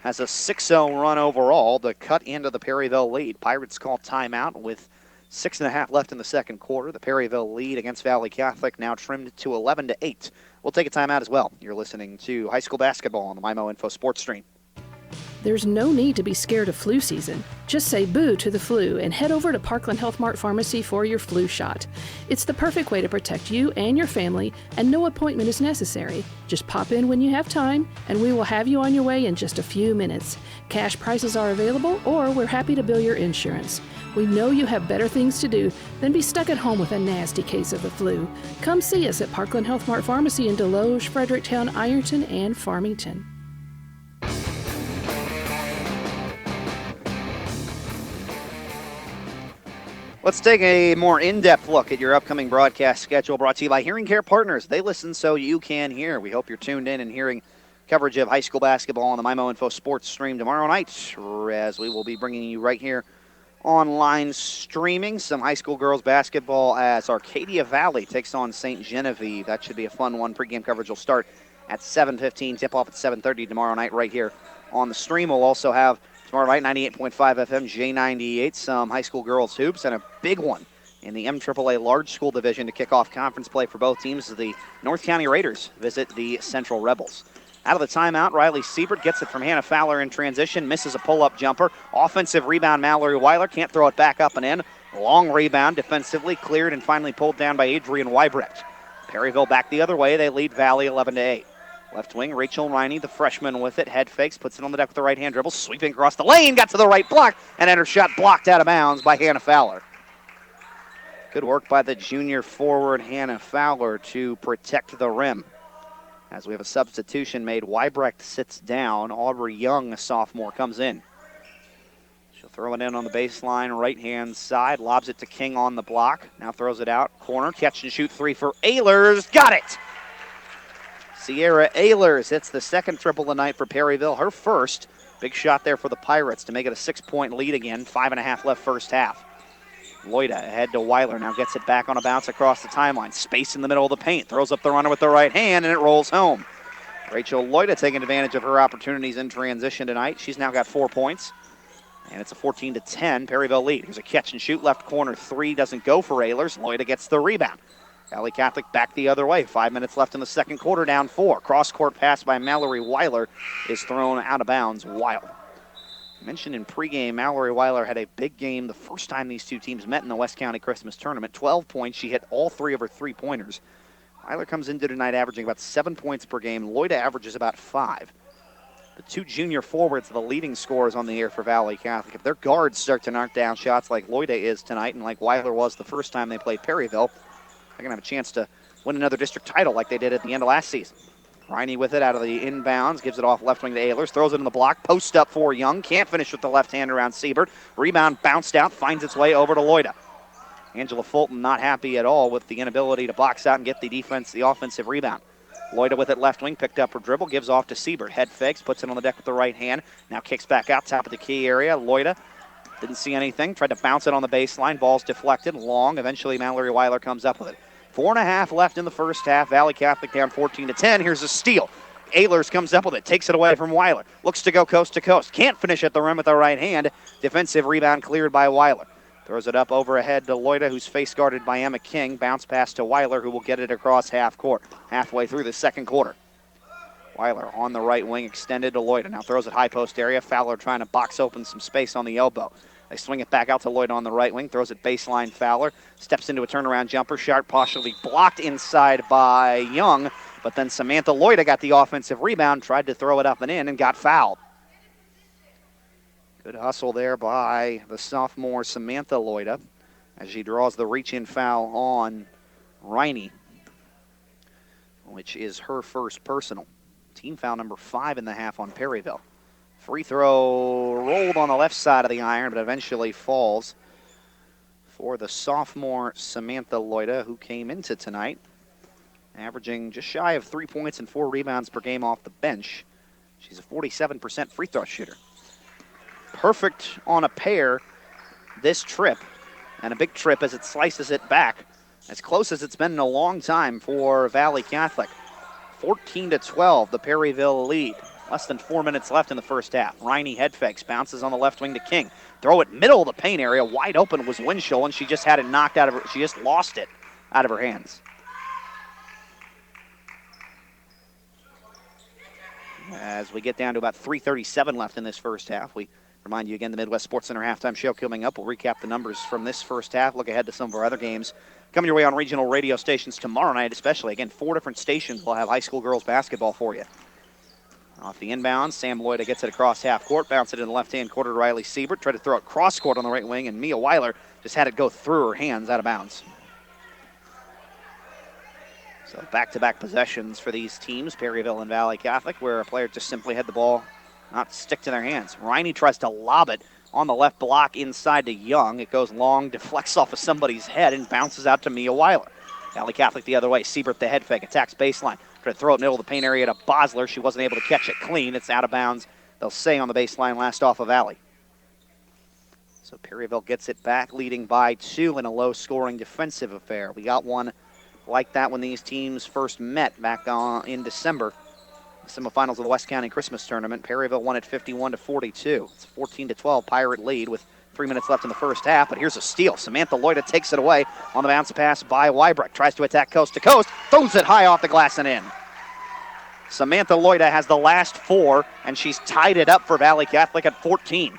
has a 6-0 run overall to cut into the Perryville lead. Pirates call timeout with 6.5 left in the second quarter. The Perryville lead against Valle Catholic now trimmed to 11-8. We'll take a timeout as well. You're listening to high school basketball on the MyMo Info Sports Stream. There's no need to be scared of flu season. Just say boo to the flu and head over to Parkland Health Mart Pharmacy for your flu shot. It's the perfect way to protect you and your family, and no appointment is necessary. Just pop in when you have time, and we will have you on your way in just a few minutes. Cash prices are available, or we're happy to bill your insurance. We know you have better things to do than be stuck at home with a nasty case of the flu. Come see us at Parkland Health Mart Pharmacy in Deloge, Fredericktown, Ironton, and Farmington. Let's take a more in-depth look at your upcoming broadcast schedule, brought to you by Hearing Care Partners. They listen so you can hear. We hope you're tuned in and hearing coverage of high school basketball on the MyMo Info Sports stream tomorrow night, as we will be bringing you right here online streaming some high school girls basketball as Arcadia Valley takes on St. Genevieve. That should be a fun one. Pre-game coverage will start at 7:15, tip-off at 7:30 tomorrow night right here on the stream. We'll also have tomorrow night, 98.5 FM, J98, some high school girls hoops, and a big one in the MAAA Large School Division to kick off conference play for both teams as the North County Raiders visit the Central Rebels. Out of the timeout, Riley Siebert gets it from Hannah Fowler in transition, misses a pull-up jumper. Offensive rebound, Mallory Weiler can't throw it back up and in. Long rebound, defensively cleared and finally pulled down by Adrian Weibrecht. Perryville back the other way. They lead Valle 11-8. Left wing, Rachel Riney, the freshman with it. Head fakes, puts it on the deck with the right-hand dribble. Sweeping across the lane, got to the right block, and had her shot blocked out of bounds by Hannah Fowler. Good work by the junior forward, Hannah Fowler, to protect the rim. As we have a substitution made, Weibrecht sits down. Aubrey Young, a sophomore, comes in. She'll throw it in on the baseline, right-hand side. Lobs it to King on the block. Now throws it out. Corner, catch and shoot three for Ehlers. Got it! Sierra Ehlers hits the second triple of the night for Perryville. Her first. Big shot there for the Pirates to make it a 6-point lead again. 5.5 left first half. Loida ahead to Weiler. Now gets it back on a bounce across the timeline. Space in the middle of the paint. Throws up the runner with the right hand, and it rolls home. Rachel Loida taking advantage of her opportunities in transition tonight. She's now got 4 points. And it's a 14-10 Perryville lead. Here's a catch and shoot. Left corner three. Doesn't go for Ehlers. Loida gets the rebound. Valley Catholic back the other way. 5 minutes left in the second quarter, down 4. Cross-court pass by Mallory Weiler is thrown out of bounds. Wild. Mentioned in pregame, Mallory Weiler had a big game the first time these two teams met in the West County Christmas Tournament. 12 points. She hit all 3 of her 3-pointers. Weiler comes into tonight averaging about 7 points per game. Loida averages about 5. The two junior forwards, the leading scorers on the air for Valley Catholic. If their guards start to knock down shots like Loida is tonight and like Weiler was the first time they played Perryville, they're going to have a chance to win another district title like they did at the end of last season. Riney with it out of the inbounds, gives it off left wing to Ehlers, throws it in the block, post up for Young, can't finish with the left hand around Siebert. Rebound bounced out, finds its way over to Loida. Angela Fulton not happy at all with the inability to box out and get the offensive rebound. Loida with it left wing, picked up her dribble, gives off to Siebert. Head fakes, puts it on the deck with the right hand, now kicks back out, top of the key area. Loida didn't see anything, tried to bounce it on the baseline, ball's deflected, long, eventually Mallory Weiler comes up with it. 4.5 left in the first half. Valley Catholic down 14-10. Here's a steal. Ehlers comes up with it, takes it away from Weiler. Looks to go coast to coast. Can't finish at the rim with the right hand. Defensive rebound cleared by Weiler. Throws it up over ahead to Loida, who's face guarded by Emma King. Bounce pass to Weiler, who will get it across half court. Halfway through the second quarter. Weiler on the right wing, extended to Loida. Now throws it high post area. Fowler trying to box open some space on the elbow. They swing it back out to Loida on the right wing. Throws it baseline. Fowler steps into a turnaround jumper. Shot partially blocked inside by Young. But then Samantha Loida got the offensive rebound. Tried to throw it up and in and got fouled. Good hustle there by the sophomore Samantha Loida as she draws the reach-in foul on Riney, which is her first personal. Team foul number 5 in the half on Perryville. Free throw rolled on the left side of the iron, but eventually falls for the sophomore Samantha Loida, who came into tonight averaging just shy of 3 points and 4 rebounds per game off the bench. She's a 47% free throw shooter. Perfect on a pair this trip, and a big trip as it slices it back. As close as it's been in a long time for Valley Catholic. 14-12, the Perryville lead. Less than 4 minutes left in the first half. Riney head fakes, bounces on the left wing to King. Throw it middle of the paint area, wide open was Winchell, and she just had it knocked out of her, she just lost it out of her hands. as we get down to about 3:37 left in this first half. We remind you again, the Midwest Sports Center halftime show coming up. We'll recap the numbers from this first half, look ahead to some of our other games coming your way on regional radio stations tomorrow night especially. Again, 4 different stations will have high school girls basketball for you. Off the inbound, Sam Lloyd gets it across half court, bounce it in the left-hand quarter to Riley Siebert, tried to throw it cross court on the right wing, and Mia Weiler just had it go through her hands out of bounds. So back-to-back possessions for these teams, Perryville and Valle Catholic, where a player just simply had the ball not stick to their hands. Riney tries to lob it on the left block inside to Young. It goes long, deflects off of somebody's head, and bounces out to Mia Weiler. Valle Catholic the other way. Siebert the head fake, attacks baseline. Tried to throw it in the middle of the paint area to Bosler. She wasn't able to catch it clean. It's out of bounds. They'll say on the baseline, last off of Valle. So Perryville gets it back, leading by 2 in a low-scoring defensive affair. We got one like that when these teams first met back in December. Semifinals of the West County Christmas Tournament. Perryville won it 51-42. It's 14-12 Pirate lead with 3 minutes left in the first half, but here's a steal. Samantha Loida takes it away on the bounce pass by Weibrecht. Tries to attack coast to coast, throws it high off the glass and in. Samantha Loida has the last 4, and she's tied it up for Valle Catholic at 14.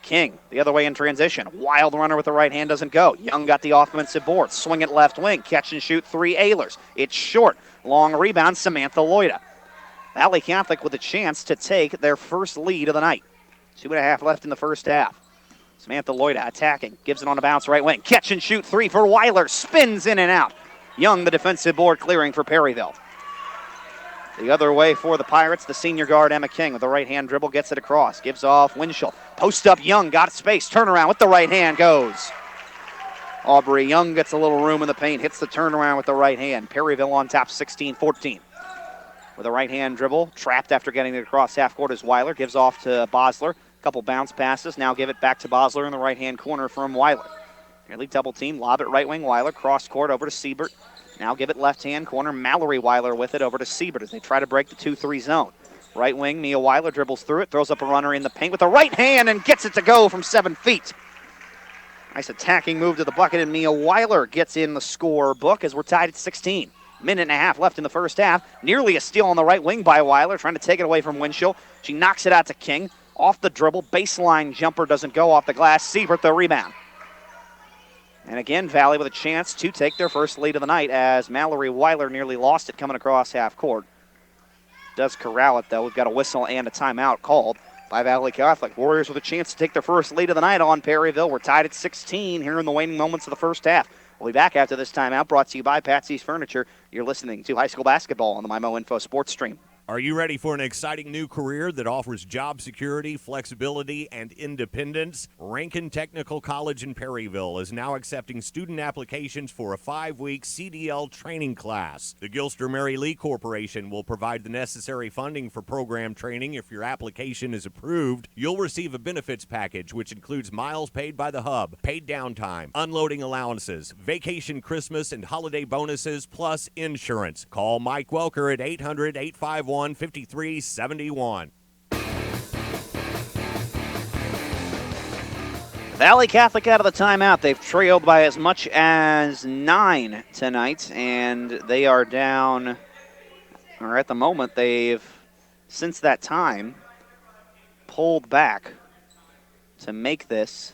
King the other way in transition. Wild runner with the right hand, doesn't go. Young got the offensive board. Swing it left wing. Catch and shoot 3 Ehlers. It's short. Long rebound, Samantha Loida. Valle Catholic with a chance to take their first lead of the night. 2.5 left in the first half. Samantha Loida attacking. Gives it on a bounce right wing. Catch and shoot 3 for Weiler. Spins in and out. Young the defensive board clearing for Perryville. The other way for the Pirates, the senior guard Emma King with the right hand dribble gets it across. Gives off Winchell. Post up Young, got space. Turnaround with the right hand goes. Aubrey Young gets a little room in the paint. Hits the turnaround with the right hand. Perryville on top 16-14. With a right hand dribble. Trapped after getting it across half court is Weiler. Gives off to Bosler. Couple bounce passes. Now give it back to Bosler in the right hand corner from Weiler. Nearly double team. Lob it right wing Weiler. Cross court over to Siebert. Now give it left-hand corner. Mallory Weiler with it over to Siebert as they try to break the 2-3 zone. Right wing, Mia Weiler dribbles through it, throws up a runner in the paint with the right hand and gets it to go from 7 feet. Nice attacking move to the bucket, and Mia Weiler gets in the score book as we're tied at 16. 1.5 left in the first half. Nearly a steal on the right wing by Weiler, trying to take it away from Winchell. She knocks it out to King. Off the dribble, baseline jumper doesn't go off the glass. Siebert the rebound. And again, Valle with a chance to take their first lead of the night as Mallory Weiler nearly lost it coming across half court. Does corral it, though. We've got a whistle and a timeout called by Valle Catholic. Warriors with a chance to take their first lead of the night on Perryville. We're tied at 16 here in the waning moments of the first half. We'll be back after this timeout, brought to you by Patsy's Furniture. You're listening to high school basketball on the MyMo Info Sports Stream. Are you ready for an exciting new career that offers job security, flexibility, and independence? Rankin Technical College in Perryville is now accepting student applications for a 5-week CDL training class. The Gilster Mary Lee Corporation will provide the necessary funding for program training. If your application is approved, you'll receive a benefits package, which includes miles paid by the hub, paid downtime, unloading allowances, vacation, Christmas, and holiday bonuses, plus insurance. Call Mike Welker at 800-851-5371. Valle Catholic out of the timeout. They've trailed by as much as 9 tonight, and they are down, or at the moment, they've, since that time, pulled back to make this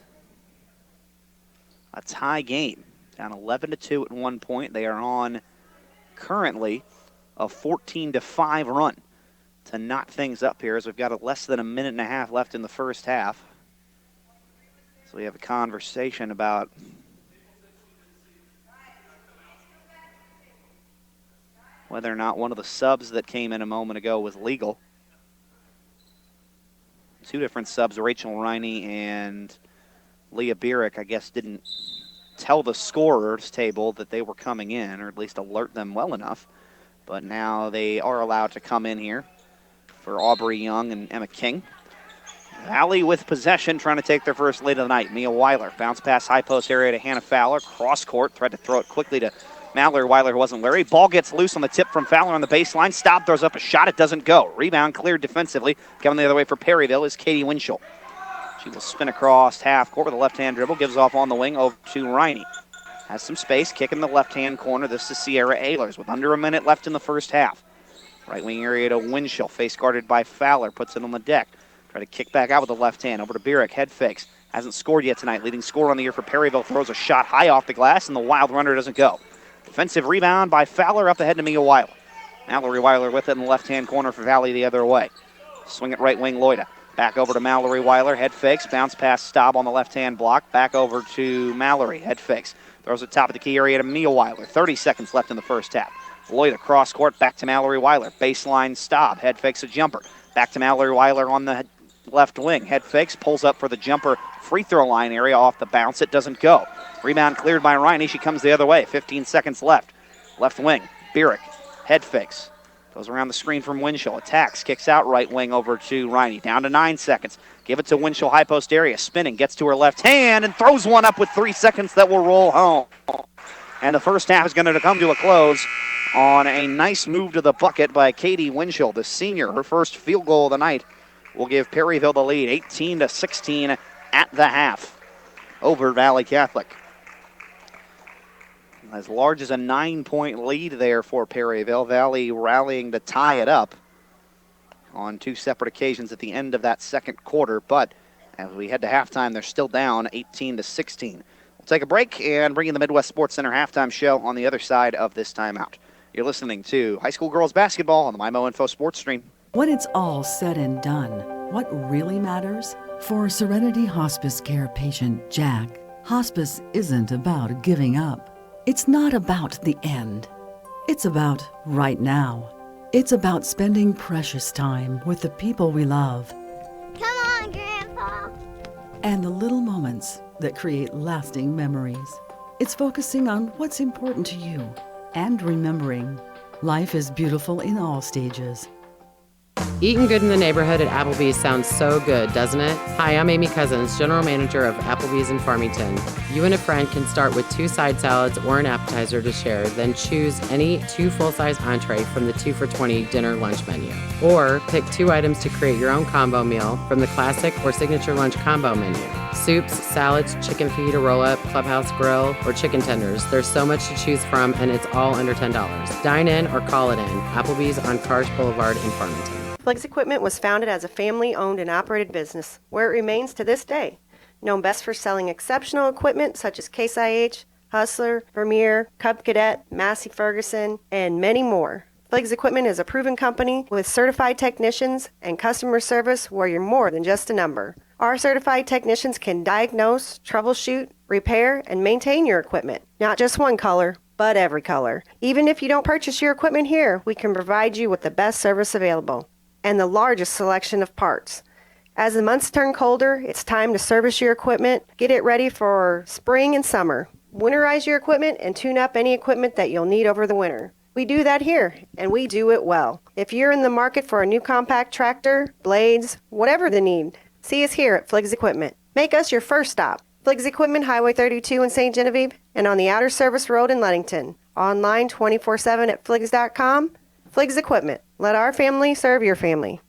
a tie game. Down 11-2 at one point. They are on currently a 14-5 run to knot things up here as we've got less than 1.5 minutes left in the first half. So we have a conversation about whether or not one of the subs that came in a moment ago was legal. 2 different subs, Rachel Riney and Leah Bierich, I guess didn't tell the scorers table that they were coming in, or at least alert them well enough. But now they are allowed to come in here for Aubrey Young and Emma King. Valle with possession, trying to take their first lead of the night. Mia Weiler, bounce pass high post area to Hannah Fowler. Cross court, tried to throw it quickly to Mallory Weiler, who wasn't wary. Ball gets loose on the tip from Fowler on the baseline. Stop, throws up a shot, it doesn't go. Rebound cleared defensively. Coming the other way for Perryville is Katie Winchell. She will spin across half court with a left-hand dribble, gives off on the wing over to Riney. Has some space, kick in the left-hand corner. This is Sierra Ehlers with under 1 minute left in the first half. Right wing area to Winchell, face guarded by Fowler, puts it on the deck. Try to kick back out with the left hand, over to Bierek, head fakes. Hasn't scored yet tonight, leading scorer on the year for Perryville, throws a shot high off the glass, and the wild runner doesn't go. Defensive rebound by Fowler, up ahead to Mia Weiler. Mallory Weiler with it in the left-hand corner for Valle the other way. Swing it right wing, Loida. Back over to Mallory Weiler, head fakes, bounce pass Staub on the left-hand block, back over to Mallory, head fakes. Throws it top of the key area to Mia Weiler, 30 seconds left in the first half. Loida cross court, back to Mallory Weiler, baseline Staub, head fakes a jumper. Back to Mallory Weiler on the left wing, head fakes, pulls up for the jumper, free throw line area, off the bounce, it doesn't go. Rebound cleared by Riney, she comes the other way, 15 seconds left. Left wing, Bierek, head fakes. Goes around the screen from Winchell. Attacks, kicks out right wing over to Riney. Down to 9 seconds. Give it to Winchell, high post area. Spinning, gets to her left hand and throws one up with 3 seconds that will roll home. And the first half is going to come to a close on a nice move to the bucket by Katie Winchell, the senior. Her first field goal of the night will give Perryville the lead, 18-16 at the half over Valle Catholic. As large as a 9-point lead there for Perryville. Valle rallying to tie it up on 2 separate occasions at the end of that second quarter. But as we head to halftime, they're still down 18-16. We'll take a break and bring in the Midwest Sports Center halftime show on the other side of this timeout. You're listening to high school girls basketball on the MyMo Info Sports Stream. When it's all said and done, what really matters? For Serenity Hospice Care patient Jack, hospice isn't about giving up. It's not about the end. It's about right now. It's about spending precious time with the people we love. Come on, Grandpa. And the little moments that create lasting memories. It's focusing on what's important to you and remembering life is beautiful in all stages. Eating good in the neighborhood at Applebee's sounds so good, doesn't it? Hi, I'm Amy Cousins, General Manager of Applebee's in Farmington. You and a friend can start with 2 side salads or an appetizer to share, then choose any 2 full-size entree from the 2 for $20 dinner lunch menu. Or pick 2 items to create your own combo meal from the classic or signature lunch combo menu. Soups, salads, chicken feed, a roll-up, clubhouse grill, or chicken tenders. There's so much to choose from, and it's all under $10. Dine in or call it in. Applebee's on Cars Boulevard in Farmington. Flex Equipment was founded as a family-owned and operated business, where it remains to this day. Known best for selling exceptional equipment such as Case IH, Hustler, Vermeer, Cub Cadet, Massey Ferguson, and many more. Flex Equipment is a proven company with certified technicians and customer service where you're more than just a number. Our certified technicians can diagnose, troubleshoot, repair, and maintain your equipment. Not just one color, but every color. Even if you don't purchase your equipment here, we can provide you with the best service available and the largest selection of parts. As the months turn colder, it's time to service your equipment, get it ready for spring and summer. Winterize your equipment and tune up any equipment that you'll need over the winter. We do that here, and we do it well. If you're in the market for a new compact tractor, blades, whatever the need, see us here at Fliggs Equipment. Make us your first stop. Fliggs Equipment, Highway 32 in St. Genevieve, and on the Outer Service Road in Ludington. Online 24/7 at fliggs.com. Fliggs Equipment. Let our family serve your family.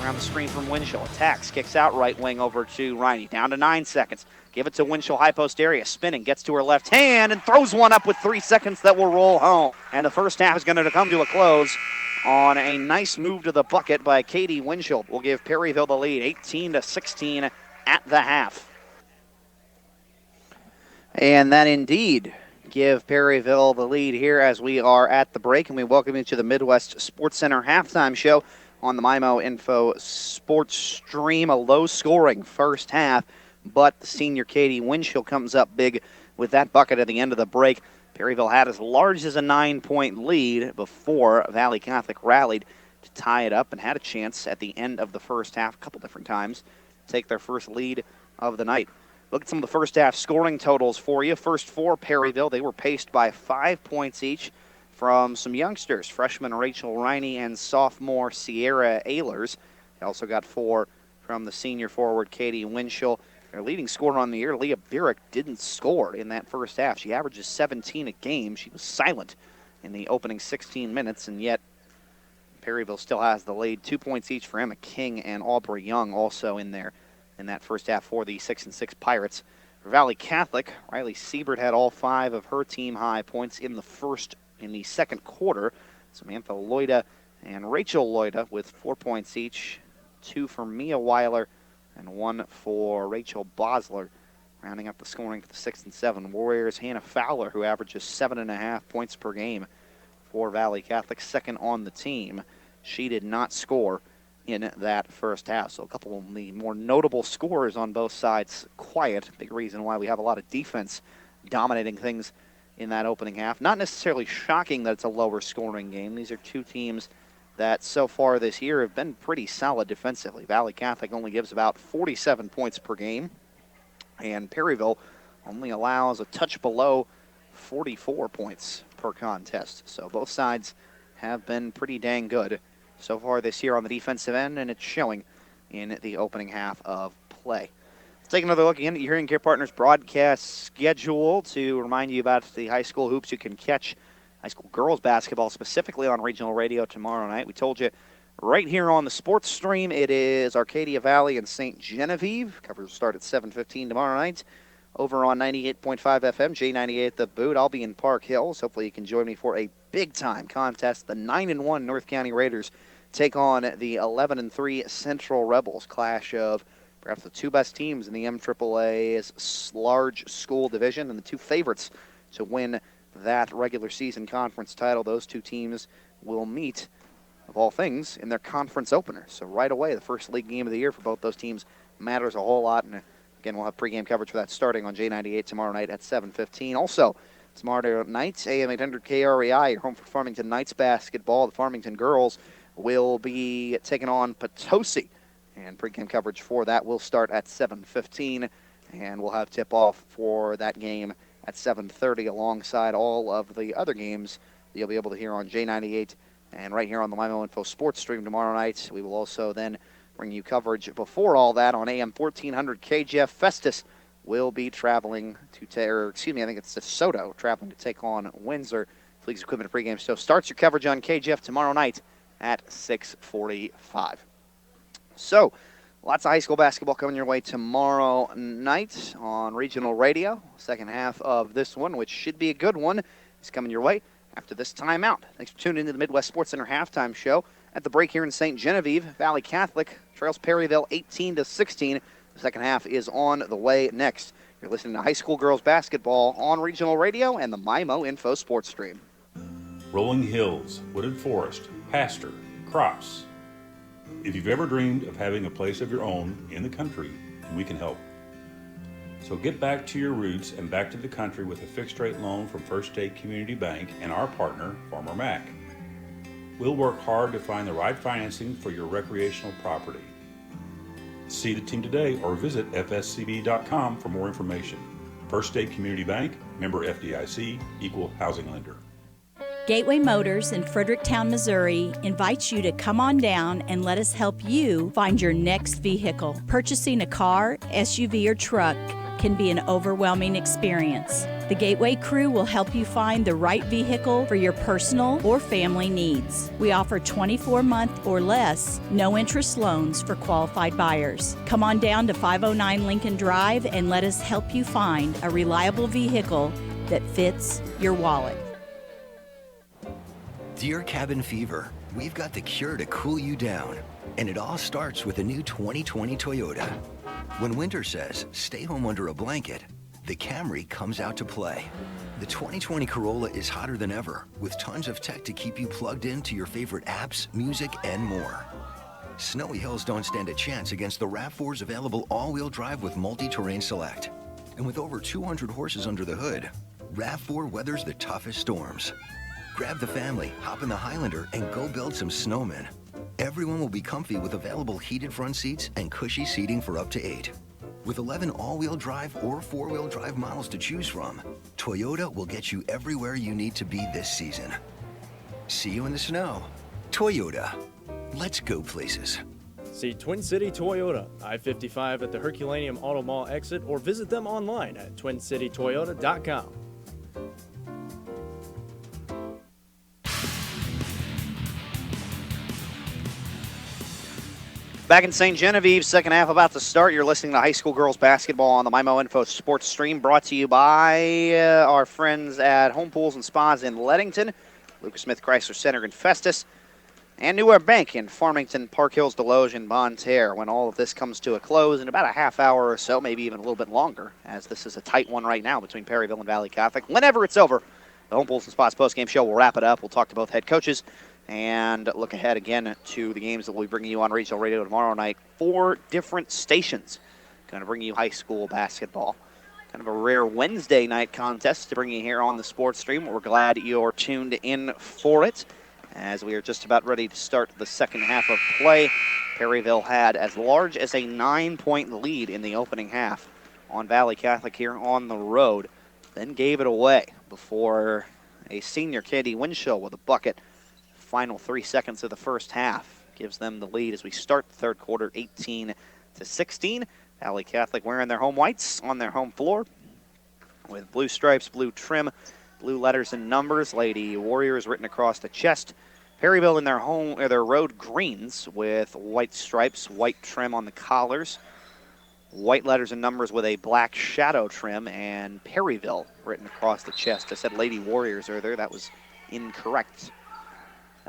Around the screen from Winchell. Attacks, kicks out right wing over to Riney. Down to 9 seconds. Give it to Winchell, high post area. Spinning, gets to her left hand and throws one up with 3 seconds that will roll home. And the first half is going to come to a close on a nice move to the bucket by Katie Winchell. Will give Perryville the lead, 18-16 at the half. And that indeed give Perryville the lead here as we are at the break, and we welcome you to the Midwest Sports Center halftime show on the MyMo Info Sports Stream. A low-scoring first half, but the senior Katie Winchell comes up big with that bucket at the end of the break. Perryville had as large as a 9-point lead before Valle Catholic rallied to tie it up and had a chance at the end of the first half a couple different times to take their first lead of the night. Look at some of the first half scoring totals for you. First for Perryville, they were paced by 5 points each from some youngsters, freshman Rachel Riney and sophomore Sierra Ehlers. They also got 4 from the senior forward Katie Winchell. Their leading scorer on the year, Leah Bierek, didn't score in that first half. She averages 17 a game. She was silent in the opening 16 minutes, and yet Perryville still has the lead. 2 points each for Emma King and Aubrey Young also in there in that first half for the 6-6 Pirates. For Valle Catholic, Riley Siebert had all 5 of her team-high points in the second quarter. Samantha Loida and Rachel Loida with 4 points each, 2 for Mia Weiler and 1 for Rachel Bosler. Rounding up the scoring for the 6 and 7 Warriors, Hannah Fowler, who averages 7.5 points per game for Valle Catholic, second on the team. She did not score in that first half. So a couple of the more notable scorers on both sides quiet. Big reason why we have a lot of defense dominating things in that opening half. Not necessarily shocking that it's a lower scoring game. These are two teams that so far this year have been pretty solid defensively. Valle Catholic only gives about 47 points per game, and Perryville only allows a touch below 44 points per contest. So both sides have been pretty dang good so far this year on the defensive end, and it's showing in the opening half of play. Let's take another look again at your Hearing Care Partners broadcast schedule to remind you about the high school hoops you can catch. High school girls basketball specifically on regional radio tomorrow night. We told you right here on the sports stream it is Arcadia Valley and St. Genevieve. Coverage will start at 7:15 tomorrow night. Over on 98.5 FM, J98 The Boot. I'll be in Park Hills. Hopefully you can join me for a big-time contest. The 9-1 North County Raiders take on the 11-3 Central Rebels. Clash of perhaps the two best teams in the MAAA's large school division and the two favorites to win that regular season conference title. Those two teams will meet, of all things, in their conference opener. So right away, the first league game of the year for both those teams matters a whole lot. And again, we'll have pregame coverage for that starting on J98 tomorrow night at 7:15. Also, tomorrow night, AM 800 KREI, your home for Farmington Knights basketball. The Farmington girls will be taking on Potosi, and pregame coverage for that will start at 7:15, and we'll have tip-off for that game at 7:30 alongside all of the other games you'll be able to hear on J98 and right here on the Limo Info Sports stream tomorrow night. We will also then bring you coverage before all that on AM 1400 KGF. Festus will be traveling to, I think it's DeSoto, traveling to take on Windsor. Fleets Equipment pregame show starts your coverage on KGF tomorrow night at 6:45. So, lots of high school basketball coming your way tomorrow night on regional radio. Second half of this one, which should be a good one, is coming your way after this timeout. Thanks for tuning into the Midwest Sports Center halftime show. At the break here in St. Genevieve, Valle Catholic trails Perryville 18-16. The second half is on the way next. You're listening to high school girls basketball on regional radio and the MIMO Info Sports stream. Rolling hills, wooded forest, pasture, crops. If you've ever dreamed of having a place of your own in the country, we can help. So get back to your roots and back to the country with a fixed-rate loan from First State Community Bank and our partner, Farmer Mac. We'll work hard to find the right financing for your recreational property. See the team today or visit fscb.com for more information. First State Community Bank, member FDIC, equal housing lender. Gateway Motors in Fredericktown, Missouri invites you to come on down and let us help you find your next vehicle. Purchasing a car, SUV, or truck can be an overwhelming experience. The Gateway crew will help you find the right vehicle for your personal or family needs. We offer 24-month or less, no-interest loans for qualified buyers. Come on down to 509 Lincoln Drive and let us help you find a reliable vehicle that fits your wallet. Dear Cabin Fever, we've got the cure to cool you down, and it all starts with a new 2020 Toyota. When winter says, stay home under a blanket, the Camry comes out to play. The 2020 Corolla is hotter than ever, with tons of tech to keep you plugged into your favorite apps, music, and more. Snowy hills don't stand a chance against the RAV4's available all-wheel drive with multi-terrain select. And with over 200 horses under the hood, RAV4 weathers the toughest storms. Grab the family, hop in the Highlander, and go build some snowmen. Everyone will be comfy with available heated front seats and cushy seating for up to 8. With 11 all-wheel drive or 4-wheel drive models to choose from, Toyota will get you everywhere you need to be this season. See you in the snow. Toyota. Let's go places. See Twin City Toyota, I-55 at the Herculaneum Auto Mall exit, or visit them online at twincitytoyota.com. Back in St. Genevieve, second half about to start. You're listening to high school girls basketball on the MyMo Info Sports Stream, brought to you by our friends at Home Pools and Spas in Leadington, Lucas Smith Chrysler Center in Festus, and New Era Bank in Farmington, Park Hills, Deloge, and Bonne Terre. When all of this comes to a close in about a half hour or so, maybe even a little bit longer, as this is a tight one right now between Perryville and Valle Catholic. Whenever it's over, the Home Pools and Spas postgame show will wrap it up. We'll talk to both head coaches and look ahead again to the games that we'll be bringing you on Regional Radio tomorrow night. 4 different stations going to bring you high school basketball. Kind of a rare Wednesday night contest to bring you here on the sports stream. We're glad you're tuned in for it, as we are just about ready to start the second half of play. Perryville had as large as a 9-point lead in the opening half on Valle Catholic here on the road, then gave it away before a senior, Katie Winchell, with a bucket. Final 3 seconds of the first half gives them the lead as we start the third quarter, 18-16. Valle Catholic wearing their home whites on their home floor with blue stripes, blue trim, blue letters and numbers. Lady Warriors written across the chest. Perryville in their road greens with white stripes, white trim on the collars, white letters and numbers with a black shadow trim, and Perryville written across the chest. I said Lady Warriors earlier. That was incorrect.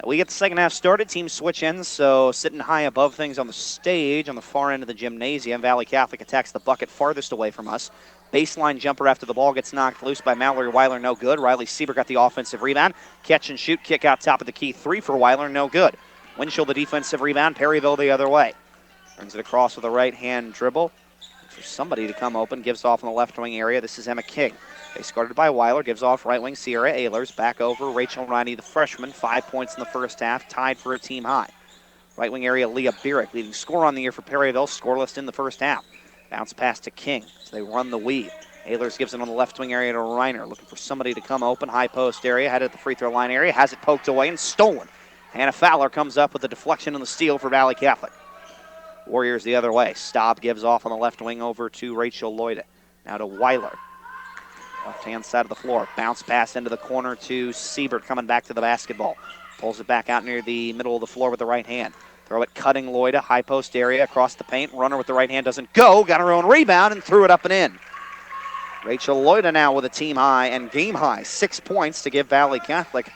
We get the second half started. Teams switch ends, so sitting high above things on the stage on the far end of the gymnasium. Valle Catholic attacks the bucket farthest away from us. Baseline jumper after the ball gets knocked loose by Mallory Weiler, no good. Riley Sieber got the offensive rebound. Catch and shoot, kick out top of the key, 3 for Weiler, no good. Winchell the defensive rebound, Perryville the other way. Brings it across with a right-hand dribble. For somebody to come open, gives off in the left wing area. This is Emma King. They started by Weiler, gives off right wing Sierra Ehlers. Back over Rachel Riney, the freshman. 5 points in the first half, tied for a team high. Right wing area, Leah Bierich, leading scorer on the year for Perryville, scoreless in the first half. Bounce pass to King as they run the weave. Ehlers gives it on the left wing area to Reiner, looking for somebody to come open. High post area, headed at the free throw line area, has it poked away and stolen. Hannah Fowler comes up with a deflection and the steal for Valle Catholic. Warriors the other way. Staub gives off on the left wing over to Rachel Lloyd. Now to Weiler. Left-hand side of the floor. Bounce pass into the corner to Siebert coming back to the basketball. Pulls it back out near the middle of the floor with the right hand. Throw it cutting Lloyd, high post area across the paint. Runner with the right hand doesn't go. Got her own rebound and threw it up and in. Rachel Lloyd now with a team high and game high. 6 points to give Valle Catholic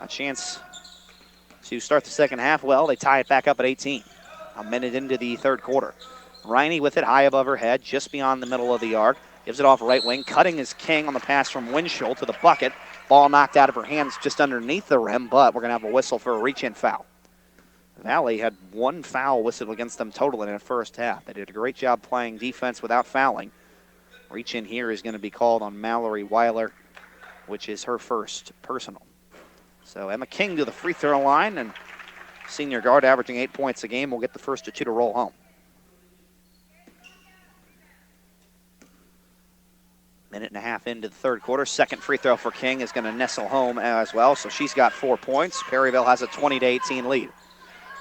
a chance to start the second half well. They tie it back up at 18. A minute into the third quarter. Riney with it high above her head, just beyond the middle of the arc. Gives it off right wing. Cutting is King on the pass from Winchell to the bucket. Ball knocked out of her hands just underneath the rim, but we're going to have a whistle for a reach-in foul. Valle had 1 foul whistled against them total in the first half. They did a great job playing defense without fouling. Reach-in here is going to be called on Mallory Weiler, which is her first personal. So Emma King to the free throw line, and senior guard averaging 8 points a game will get the first of 2 to roll home. Minute and a half into the third quarter. Second free throw for King is going to nestle home as well, so she's got 4 points. Perryville has a 20-18 lead.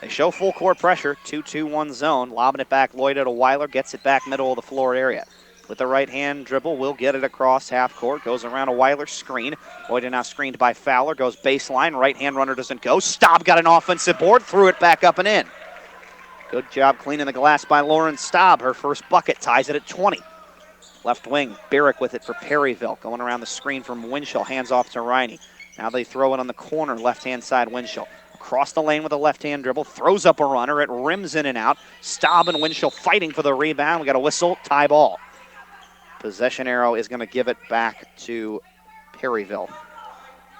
They show full court pressure, 2-2-1 zone. Lobbing it back, Lloyd to Weiler, gets it back middle of the floor area. With the right-hand dribble, will get it across half court. Goes around a Weiler screen. Lloyd now screened by Fowler. Goes baseline. Right-hand runner doesn't go. Staub got an offensive board. Threw it back up and in. Good job cleaning the glass by Lauren Staub. Her first bucket ties it at 20. Left wing, Barrick with it for Perryville. Going around the screen from Winchell. Hands off to Riney. Now they throw it on the corner, left-hand side Winchell. Across the lane with a left-hand dribble. Throws up a runner. It rims in and out. Staub and Winchell fighting for the rebound. We got a whistle. Tie ball. Possession arrow is going to give it back to Perryville.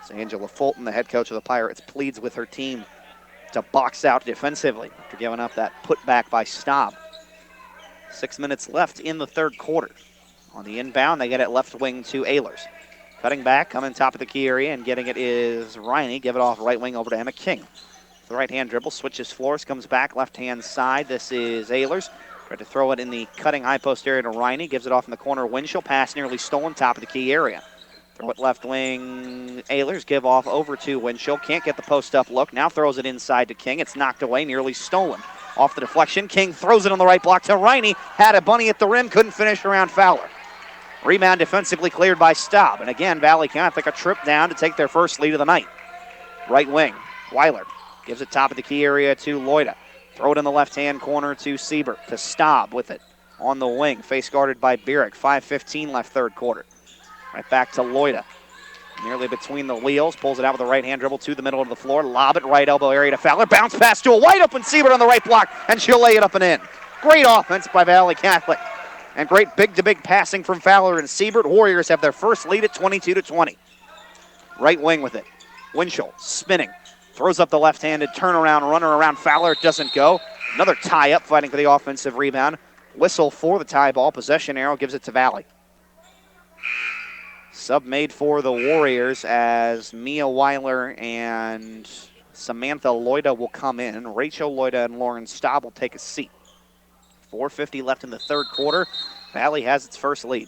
So Angela Fulton, the head coach of the Pirates, pleads with her team to box out defensively after giving up that putback by Staub. 6 minutes left in the third quarter. On the inbound, they get it left wing to Ehlers. Cutting back, coming top of the key area, and getting it is Riney. Give it off right wing over to Emma King. The right-hand dribble, switches floors, comes back left-hand side. This is Ehlers. Tried to throw it in the cutting high post area to Riney. Gives it off in the corner. Winchell. Pass nearly stolen. Top of the key area. Throw it left wing. Ehlers give off over to Winchell. Can't get the post up look. Now throws it inside to King. It's knocked away. Nearly stolen. Off the deflection. King throws it on the right block to Riney. Had a bunny at the rim. Couldn't finish around Fowler. Rebound defensively cleared by Staub. And again, Valle Catholic a trip down to take their first lead of the night. Right wing. Weiler gives it top of the key area to Loida. Throw it in the left-hand corner to Siebert, to Staub with it on the wing. Face guarded by Bierek. 5:15 left third quarter. Right back to Loida. Nearly between the wheels. Pulls it out with a right-hand dribble to the middle of the floor. Lob it right elbow area to Fowler. Bounce pass to a wide-open Siebert on the right block, and she'll lay it up and in. Great offense by Valle Catholic. And great big-to-big passing from Fowler and Siebert. Warriors have their first lead at 22-20. Right wing with it. Winchell spinning. Throws up the left-handed turnaround, runner around Fowler. It doesn't go. Another tie-up, fighting for the offensive rebound. Whistle for the tie ball. Possession arrow gives it to Valle. Sub made for the Warriors as Mia Weiler and Samantha Loida will come in. Rachel Loida and Lauren Staub will take a seat. 4:50 left in the third quarter. Valle has its first lead.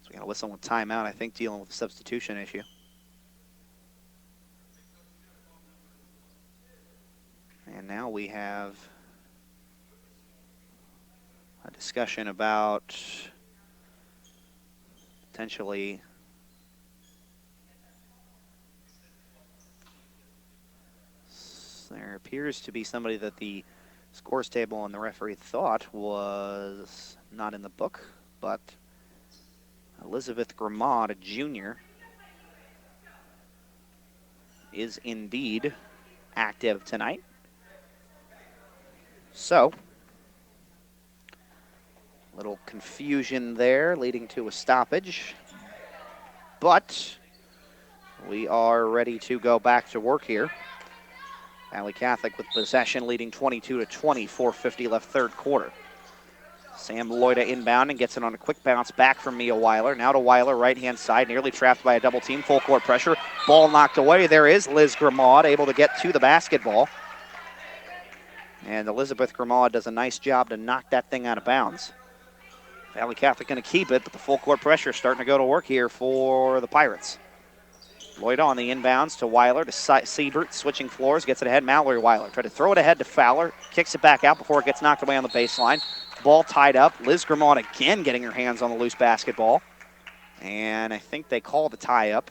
So we got to whistle with timeout, I think, dealing with the substitution issue. And now we have a discussion about potentially there appears to be somebody that the scores table and the referee thought was not in the book, but Elizabeth Grimmaud, a junior, is indeed active tonight. So, little confusion there, leading to a stoppage. But we are ready to go back to work here. Valle Catholic with possession, leading 22-20, 4:50 left third quarter. Sam Loida inbound and gets it on a quick bounce back from Mia Weiler. Now to Weiler, right-hand side, nearly trapped by a double team, full court pressure. Ball knocked away. There is Liz Grimmaud, able to get to the basketball. And Elizabeth Grimmaud does a nice job to knock that thing out of bounds. Valle Catholic going to keep it, but the full court pressure starting to go to work here for the Pirates. Loida on the inbounds to Weiler, to Siebert, switching floors, gets it ahead. Mallory Weiler tried to throw it ahead to Fowler, kicks it back out before it gets knocked away on the baseline. Ball tied up. Liz Grimmaud again getting her hands on the loose basketball. And I think they call the tie up,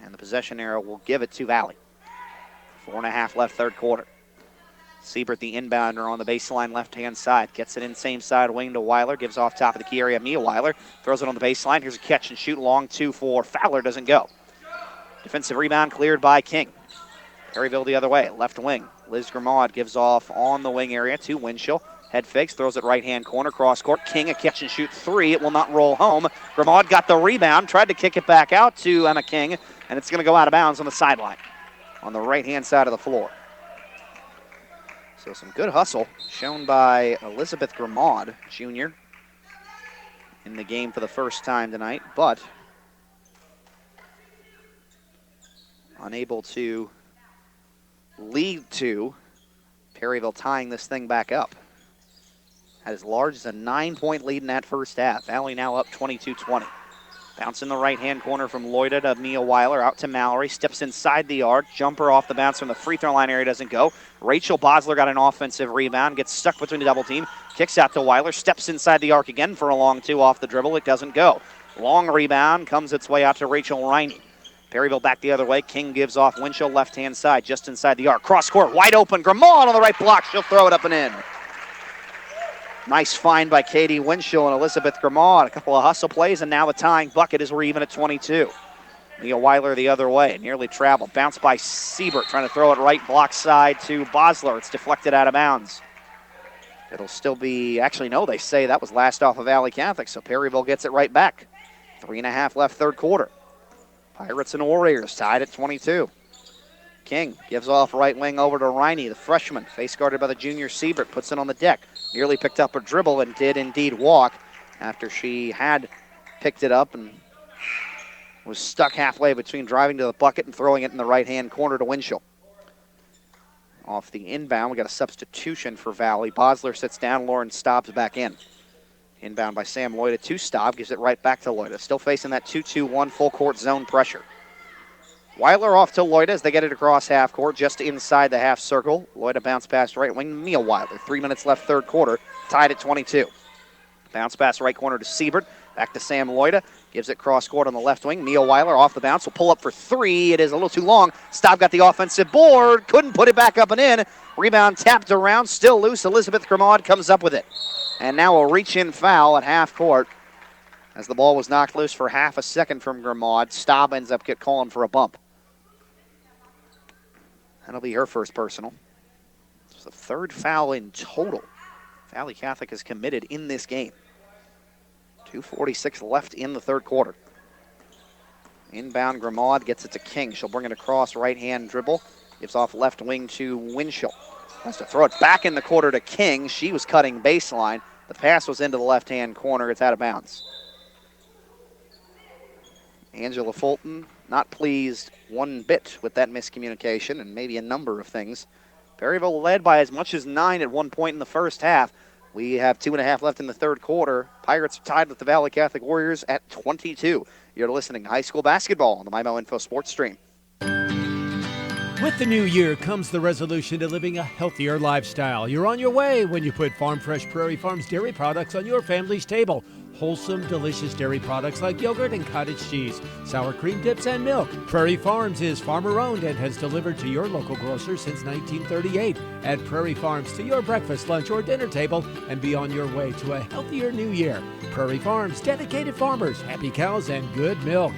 and the possession arrow will give it to Valle. 4.5 left third quarter. Siebert, the inbounder on the baseline left-hand side. Gets it in same side wing to Weiler. Gives off top of the key area. Mia Weiler throws it on the baseline. Here's a catch and shoot. Long two for Fowler. Doesn't go. Defensive rebound cleared by King. Perryville the other way. Left wing. Liz Grimmaud gives off on the wing area to Winchell. Head fakes. Throws it right-hand corner. Cross court. King a catch and shoot three. It will not roll home. Grimmaud got the rebound. Tried to kick it back out to Emma King. And it's going to go out of bounds on the sideline. On the right-hand side of the floor. So some good hustle shown by Elizabeth Grimmaud, junior, in the game for the first time tonight, but unable to lead to Perryville tying this thing back up. Had as large as a 9-point lead in that first half. Valle now up 22-20. Bounce in the right-hand corner from Loida to Mia Weiler, out to Mallory, steps inside the arc, jumper off the bounce from the free throw line area, doesn't go. Rachel Bosler got an offensive rebound, gets stuck between the double team, kicks out to Weiler, steps inside the arc again for a long two off the dribble, it doesn't go. Long rebound, comes its way out to Rachel Riney. Perryville back the other way, King gives off Winchell left-hand side, just inside the arc. Cross court, wide open, Grimmaud on the right block, she'll throw it up and in. Nice find by Katie Winchell and Elizabeth Grimmaud. A couple of hustle plays, and now a tying bucket as we're even at 22. Mia Weiler the other way, nearly traveled. Bounce by Siebert, trying to throw it right block side to Bosler. It's deflected out of bounds. It'll still be, actually no, they say that was last off of Valle Catholic, so Perryville gets it right back. 3.5 left third quarter. Pirates and Warriors tied at 22. King gives off right wing over to Riney, the freshman, face guarded by the junior Siebert, puts it on the deck. Nearly picked up her dribble and did indeed walk after she had picked it up and was stuck halfway between driving to the bucket and throwing it in the right-hand corner to Winchell. Off the inbound, we got a substitution for Valle. Bosler sits down, Lauren Staub's back in. Inbound by Sam Loida to Staub, gives it right back to Loida. Still facing that 2-2-1 full court zone pressure. Weiler off to Loida as they get it across half court, just inside the half circle. Loida bounce pass right wing, Mia Weiler. 3 minutes left third quarter, tied at 22. Bounce pass right corner to Siebert, back to Sam Loida. Gives it cross court on the left wing. Mia Weiler off the bounce will pull up for three. It is a little too long. Staub got the offensive board. Couldn't put it back up and in. Rebound tapped around. Still loose. Elizabeth Grimmaud comes up with it. And now a reach-in foul at half court. As the ball was knocked loose for half a second from Grimmaud, Staub ends up calling for a bump. That'll be her first personal. It's the third foul in total Valle Catholic is committed in this game. 2:46 left in the third quarter. Inbound, Grimmaud gets it to King. She'll bring it across, right-hand dribble. Gives off left wing to Winchell. Has to throw it back in the quarter to King. She was cutting baseline. The pass was into the left-hand corner. It's out of bounds. Angela Fulton not pleased one bit with that miscommunication and maybe a number of things. Perryville led by as much as 9 at one point in the first half. We have 2.5 left in the third quarter. Pirates are tied with the Valle Catholic Warriors at 22. You're listening to high school basketball on the MyMo Info Sports Stream. With the new year comes the resolution to living a healthier lifestyle. You're on your way when you put Farm Fresh Prairie Farms dairy products on your family's table. Wholesome, delicious dairy products like yogurt and cottage cheese, sour cream dips, and milk. Prairie Farms is farmer-owned and has delivered to your local grocer since 1938. Add Prairie Farms to your breakfast, lunch, or dinner table and be on your way to a healthier new year. Prairie Farms, dedicated farmers, happy cows, and good milk.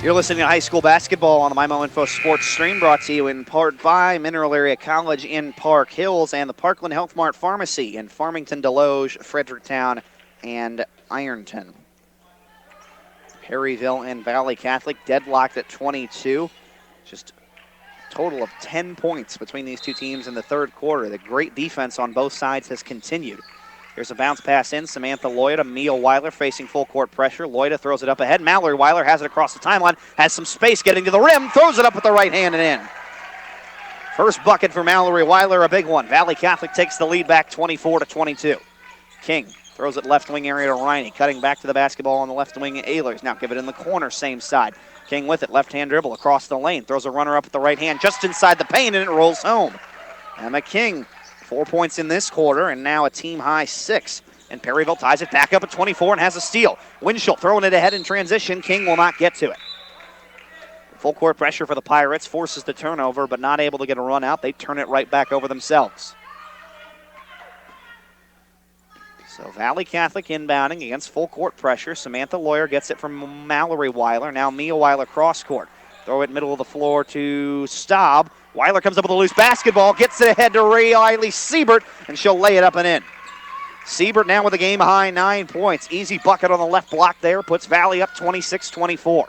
You're listening to high school basketball on the MyMo Info Sports Stream, brought to you in part by Mineral Area College in Park Hills and the Parkland Health Mart Pharmacy in Farmington, Deloge, Fredericktown, and Ironton. Perryville and Valle Catholic deadlocked at 22. Just a total of 10 points between these two teams in the third quarter. The great defense on both sides has continued. Here's a bounce pass in. Samantha Loida, Mia Weiler facing full court pressure. Loida throws it up ahead. Mallory Weiler has it across the timeline. Has some space getting to the rim. Throws it up with the right hand and in. First bucket for Mallory Weiler, a big one. Valle Catholic takes the lead back 24-22. King throws it left wing area to Riney. Cutting back to the basketball on the left wing. Ehlers now give it in the corner, same side. King with it. Left hand dribble across the lane. Throws a runner up at the right hand just inside the paint and it rolls home. Emma King. 4 points in this quarter, and now a team-high 6. And Perryville ties it back up at 24 and has a steal. Winchell throwing it ahead in transition. King will not get to it. Full court pressure for the Pirates. Forces the turnover, but not able to get a run out. They turn it right back over themselves. So Valle Catholic inbounding against full court pressure. Samantha Lawyer gets it from Mallory Weiler. Now Mia Weiler cross court. Throw it middle of the floor to Staub. Weiler comes up with a loose basketball, gets it ahead to Riley Siebert, and she'll lay it up and in. Siebert now with a game-high 9 points. Easy bucket on the left block there, puts Valle up 26-24.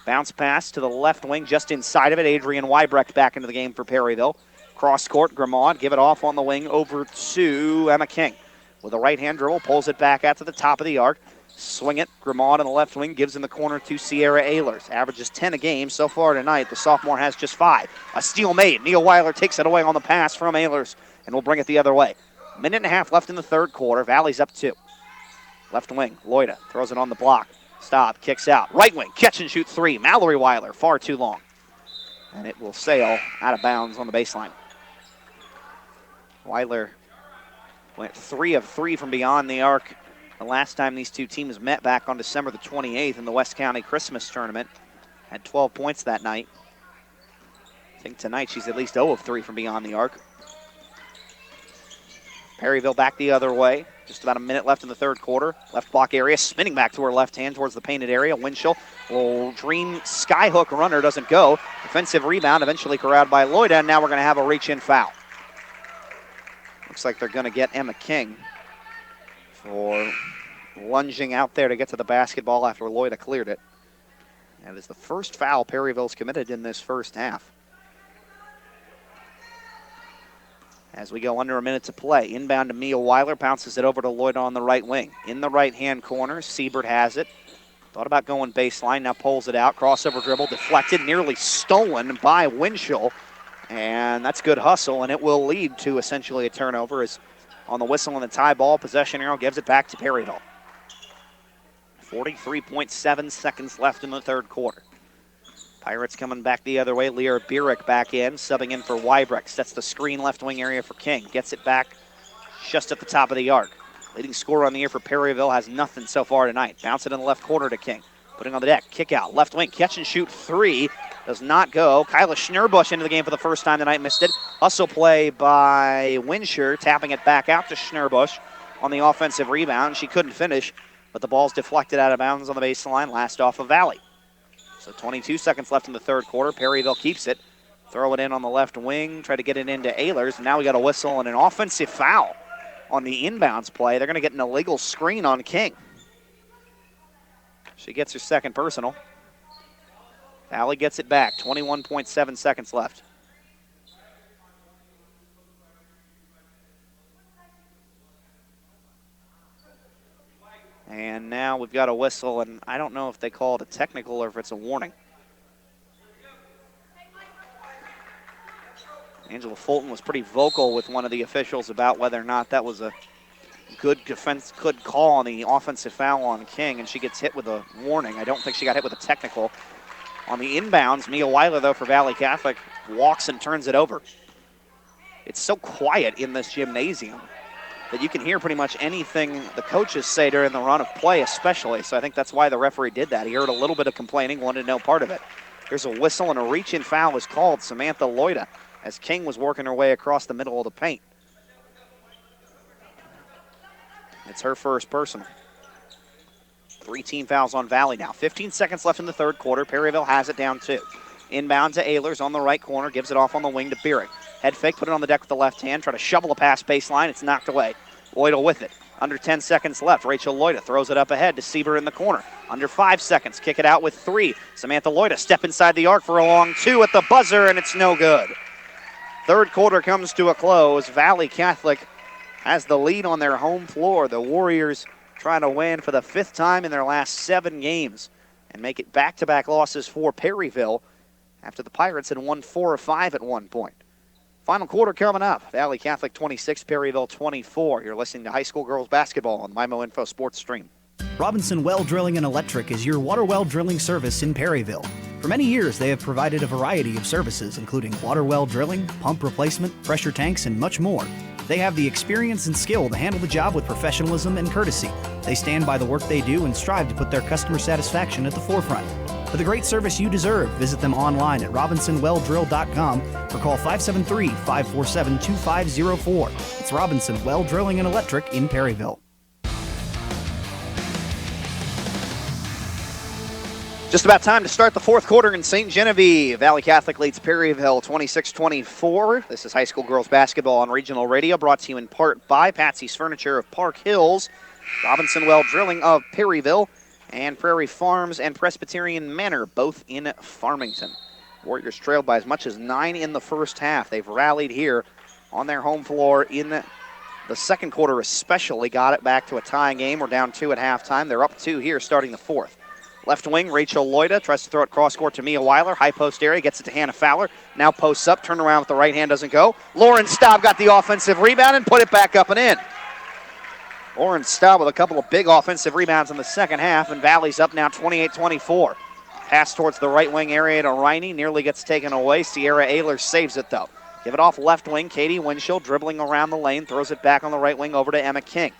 Bounce pass to the left wing, just inside of it. Adrian Weibrecht back into the game for Perryville. Cross court, Grimmaud, give it off on the wing over to Emma King. With a right-hand dribble, pulls it back out to the top of the arc. Swing it, Grimmaud on the left wing, gives in the corner to Sierra Ehlers. Averages 10 a game so far tonight. The sophomore has just 5. A steal made. Nia Weiler takes it away on the pass from Ehlers and will bring it the other way. Minute and a half left in the third quarter. Valle's up 2. Left wing, Loida throws it on the block. Stop, kicks out. Right wing, catch and shoot 3. Mallory Weiler, far too long. And it will sail out of bounds on the baseline. Weiler went 3 of 3 from beyond the arc the last time these two teams met back on December the 28th in the West County Christmas Tournament. Had 12 points that night. I think tonight she's at least 0 of 3 from beyond the arc. Perryville back the other way. Just about a minute left in the third quarter. Left block area, spinning back to her left hand towards the painted area. Winchell will dream skyhook runner, doesn't go. Defensive rebound, eventually corralled by Loida, and now we're going to have a reach-in foul. Looks like they're going to get Emma King for lunging out there to get to the basketball after Loida cleared it. And it's the first foul Perryville's committed in this first half. As we go under a minute to play, inbound to Mia Weiler, bounces it over to Loida on the right wing. In the right-hand corner, Siebert has it. Thought about going baseline, now pulls it out. Crossover dribble, deflected, nearly stolen by Winchell. And that's good hustle, and it will lead to essentially a turnover as on the whistle and the tie ball, possession arrow gives it back to Perryville. 43.7 seconds left in the third quarter. Pirates coming back the other way. Lear Bierek back in, subbing in for Wybrecht. Sets the screen left wing area for King. Gets it back just at the top of the arc. Leading scorer on the year for Perryville has nothing so far tonight. Bounce it in the left corner to King. Putting on the deck, kick out, left wing, catch and shoot three. Does not go. Kyla Schnurbush into the game for the first time tonight, missed it. Hustle play by Winsher, tapping it back out to Schnurbush on the offensive rebound. She couldn't finish, but the ball's deflected out of bounds on the baseline, last off of Valle. So 22 seconds left in the third quarter. Perryville keeps it. Throw it in on the left wing, try to get it into Ehlers. And now we got a whistle and an offensive foul on the inbounds play. They're going to get an illegal screen on King. She gets her second personal. Valle gets it back, 21.7 seconds left. And now we've got a whistle, and I don't know if they call it a technical or if it's a warning. Angela Fulton was pretty vocal with one of the officials about whether or not that was a good defense, good call on the offensive foul on King, and she gets hit with a warning. I don't think she got hit with a technical. On the inbounds, Mia Weiler, though, for Valley Catholic, walks and turns it over. It's so quiet in this gymnasium that you can hear pretty much anything the coaches say during the run of play especially, so I think that's why the referee did that. He heard a little bit of complaining, wanted no part of it. Here's a whistle, and a reach-in foul is called. Samantha Loida, as King was working her way across the middle of the paint. It's her first personal. 3 team fouls on Valle now. 15 seconds left in the third quarter. Perryville has it down 2. Inbound to Ehlers on the right corner. Gives it off on the wing to Bierek. Head fake, put it on the deck with the left hand. Try to shovel a pass baseline. It's knocked away. Loida with it. Under 10 seconds left. Rachel Loida throws it up ahead to Sieber in the corner. Under 5 seconds. Kick it out with 3. Samantha Loida step inside the arc for a long 2 at the buzzer, and it's no good. Third quarter comes to a close. Valley Catholic has the lead on their home floor. The Warriors trying to win for the 5th time in their last 7 games and make it back-to-back losses for Perryville after the Pirates had won 4 of 5 at one point. Final quarter coming up. Valley Catholic 26, Perryville 24. You're listening to high school girls basketball on MyMo Info Sports Stream. Robinson Well Drilling and Electric is your water well drilling service in Perryville. For many years, they have provided a variety of services, including water well drilling, pump replacement, pressure tanks, and much more. They have the experience and skill to handle the job with professionalism and courtesy. They stand by the work they do and strive to put their customer satisfaction at the forefront. For the great service you deserve, visit them online at robinsonwelldrill.com or call 573-547-2504. It's Robinson Well Drilling and Electric in Perryville. Just about time to start the fourth quarter in St. Genevieve. Valley Catholic leads Perryville 26-24. This is high school girls basketball on regional radio, brought to you in part by Patsy's Furniture of Park Hills, Robinson Well Drilling of Perryville, and Prairie Farms and Presbyterian Manor, both in Farmington. Warriors trailed by as much as 9 in the first half. They've rallied here on their home floor in the second quarter especially. Got it back to a tying game. We're down 2 at halftime. They're up 2 here starting the fourth. Left wing, Rachel Loida tries to throw it cross-court to Mia Weiler. High post area, gets it to Hannah Fowler. Now posts up, turn around with the right hand, doesn't go. Lauren Staub got the offensive rebound and put it back up and in. Lauren Staub with a couple of big offensive rebounds in the second half, and Valley's up now 28-24. Pass towards the right wing area to Riney, nearly gets taken away. Sierra Ehlers saves it though. Give it off left wing, Katie Winchell dribbling around the lane, throws it back on the right wing over to Emma King.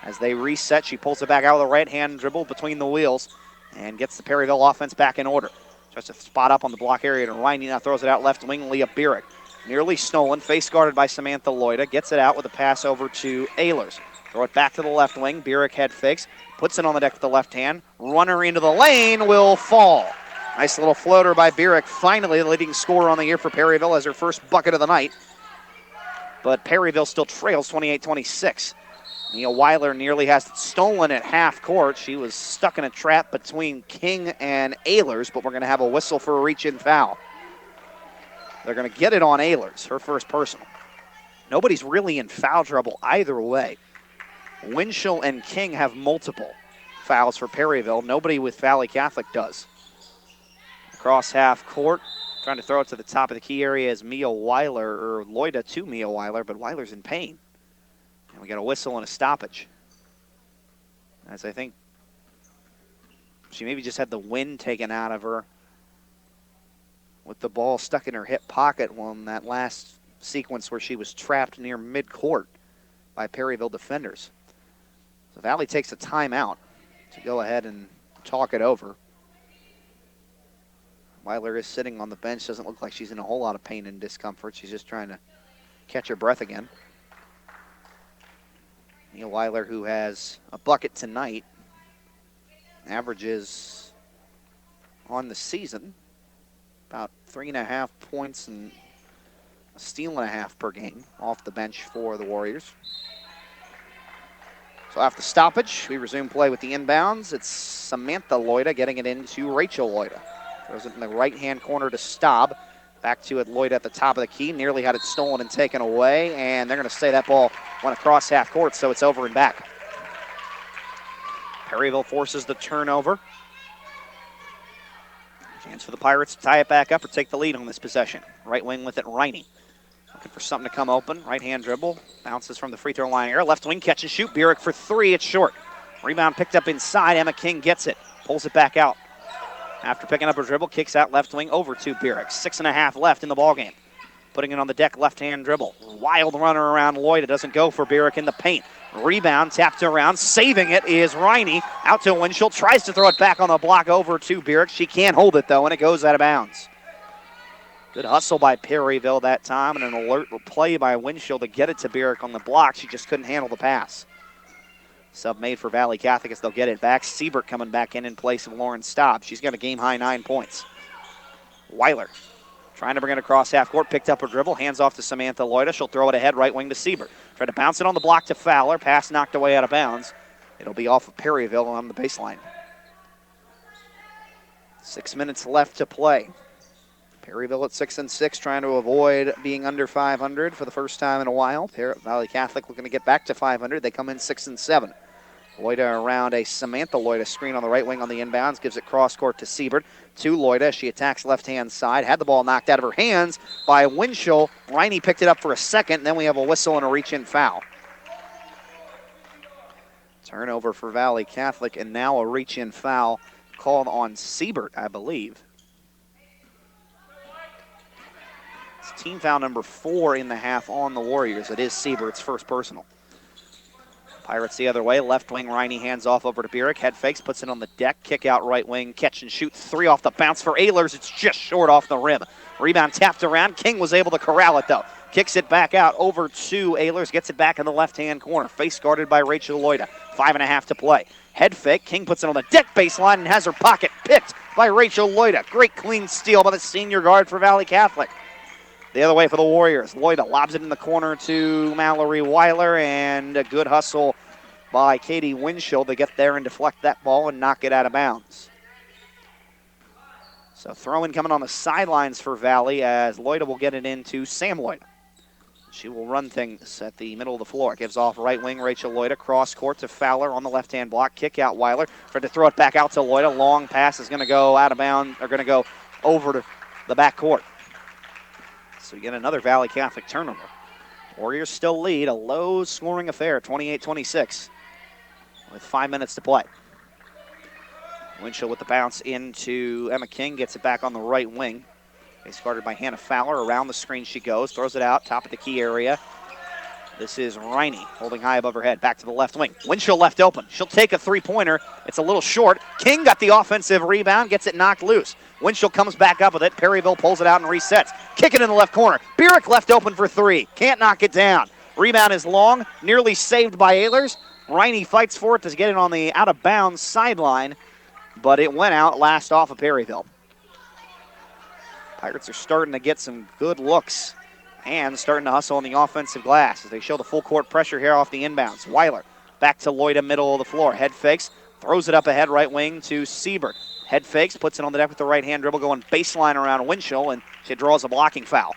As they reset, she pulls it back out with a right hand dribble between the wheels and gets the Perryville offense back in order. Just a spot up on the block area to Riney, now throws it out left wing, Leah Bierek. Nearly stolen, face guarded by Samantha Loida, gets it out with a pass over to Ehlers. Throw it back to the left wing, Bierek head fakes, puts it on the deck with the left hand, runner into the lane, will fall. Nice little floater by Bierek, finally the leading scorer on the year for Perryville as her first bucket of the night. But Perryville still trails 28-26. Mia Weiler nearly has it stolen at half court. She was stuck in a trap between King and Ehlers, but we're going to have a whistle for a reach-in foul. They're going to get it on Ehlers, her first personal. Nobody's really in foul trouble either way. Winchell and King have multiple fouls for Perryville. Nobody with Valley Catholic does. Across half court, trying to throw it to the top of the key area is Mia Weiler, or Loida to Mia Weiler, but Weiler's in pain. And we got a whistle and a stoppage. As I think she maybe just had the wind taken out of her with the ball stuck in her hip pocket on that last sequence where she was trapped near midcourt by Perryville defenders. So Valle takes a timeout to go ahead and talk it over. Weiler is sitting on the bench. Doesn't look like she's in a whole lot of pain and discomfort. She's just trying to catch her breath again. Neil Weiler, who has a bucket tonight, averages on the season about 3.5 points and a steal and a half per game off the bench for the Warriors. So after stoppage, we resume play with the inbounds. It's Samantha Loida getting it into Rachel Loida. Throws it in the right-hand corner to Staub. Back to it, Loida at the top of the key. Nearly had it stolen and taken away, and they're going to say that ball went across half court, so it's over and back. Perryville forces the turnover. Chance for the Pirates to tie it back up or take the lead on this possession. Right wing with it, Riney. Looking for something to come open. Right-hand dribble. Bounces from the free throw line area. Left wing catch and shoot. Burek for three. It's short. Rebound picked up inside. Emma King gets it. Pulls it back out. After picking up a dribble, kicks out left wing over to Burek. 6.5 left in the ballgame. Putting it on the deck, left-hand dribble. Wild runner around Lloyd. It doesn't go for Burek in the paint. Rebound, tapped around. Saving it is Riney. Out to Winchell. Tries to throw it back on the block over to Burek. She can't hold it, though, and it goes out of bounds. Good hustle by Perryville that time, and an alert play by Winchell to get it to Burek on the block. She just couldn't handle the pass. Sub made for Valle Catholic as they'll get it back. Siebert coming back in place of Lauren Staub. She's got a game-high 9 points. Weiler trying to bring it across half court. Picked up her dribble. Hands off to Samantha Loida. She'll throw it ahead, right wing to Siebert. Try to bounce it on the block to Fowler. Pass knocked away out of bounds. It'll be off of Perryville on the baseline. 6 minutes left to play. Perryville at 6-6, trying to avoid being under 500 for the first time in a while. Valle Catholic looking to get back to 500. They come in 6-7. Loida around a Samantha Loida screen on the right wing on the inbounds. Gives it cross court to Siebert. To Loida. She attacks left-hand side. Had the ball knocked out of her hands by Winchell. Riney picked it up for a second. And then we have a whistle and a reach-in foul. Turnover for Valle Catholic, and now a reach-in foul called on Siebert, I believe. It's team foul number 4 in the half on the Warriors. It is Siebert's first personal. Pirates the other way. Left wing, Riney hands off over to Burek. Head fakes, puts it on the deck. Kick out right wing, catch and shoot. 3 off the bounce for Ehlers. It's just short off the rim. Rebound tapped around. King was able to corral it, though. Kicks it back out over to Ehlers. Gets it back in the left-hand corner. Face guarded by Rachel Loida. 5.5 to play. Head fake. King puts it on the deck baseline and has her pocket picked by Rachel Loida. Great clean steal by the senior guard for Valle Catholic. The other way for the Warriors. Loida lobs it in the corner to Mallory Weiler, and a good hustle by Katie Winchell to get there and deflect that ball and knock it out of bounds. So throw-in coming on the sidelines for Valle as Loida will get it into Sam Loida. She will run things at the middle of the floor. Gives off right wing, Rachel Loida. Cross court to Fowler on the left-hand block. Kick out Weiler. Tried to throw it back out to Loida. Long pass is going to go out of bounds, or going to go over to the back court. So we get another Valle Catholic turnover. Warriors still lead, a low-scoring affair, 28-26, with 5 minutes to play. Winchell with the bounce into Emma King, gets it back on the right wing. It's guarded by Hannah Fowler. Around the screen she goes, throws it out, top of the key area. This is Riney holding high above her head. Back to the left wing. Winchell left open. She'll take a three-pointer. It's a little short. King got the offensive rebound, gets it knocked loose. Winchell comes back up with it. Perryville pulls it out and resets. Kick it in the left corner. Burek left open for 3. Can't knock it down. Rebound is long, nearly saved by Ehlers. Riney fights for it to get it on the out-of-bounds sideline, but it went out last off of Perryville. Pirates are starting to get some good looks and starting to hustle on the offensive glass as they show the full court pressure here off the inbounds. Weiler back to Loida, middle of the floor. Head fakes, throws it up ahead, right wing to Siebert. Head fakes, puts it on the deck with the right-hand dribble, going baseline around Winchell, and she draws a blocking foul.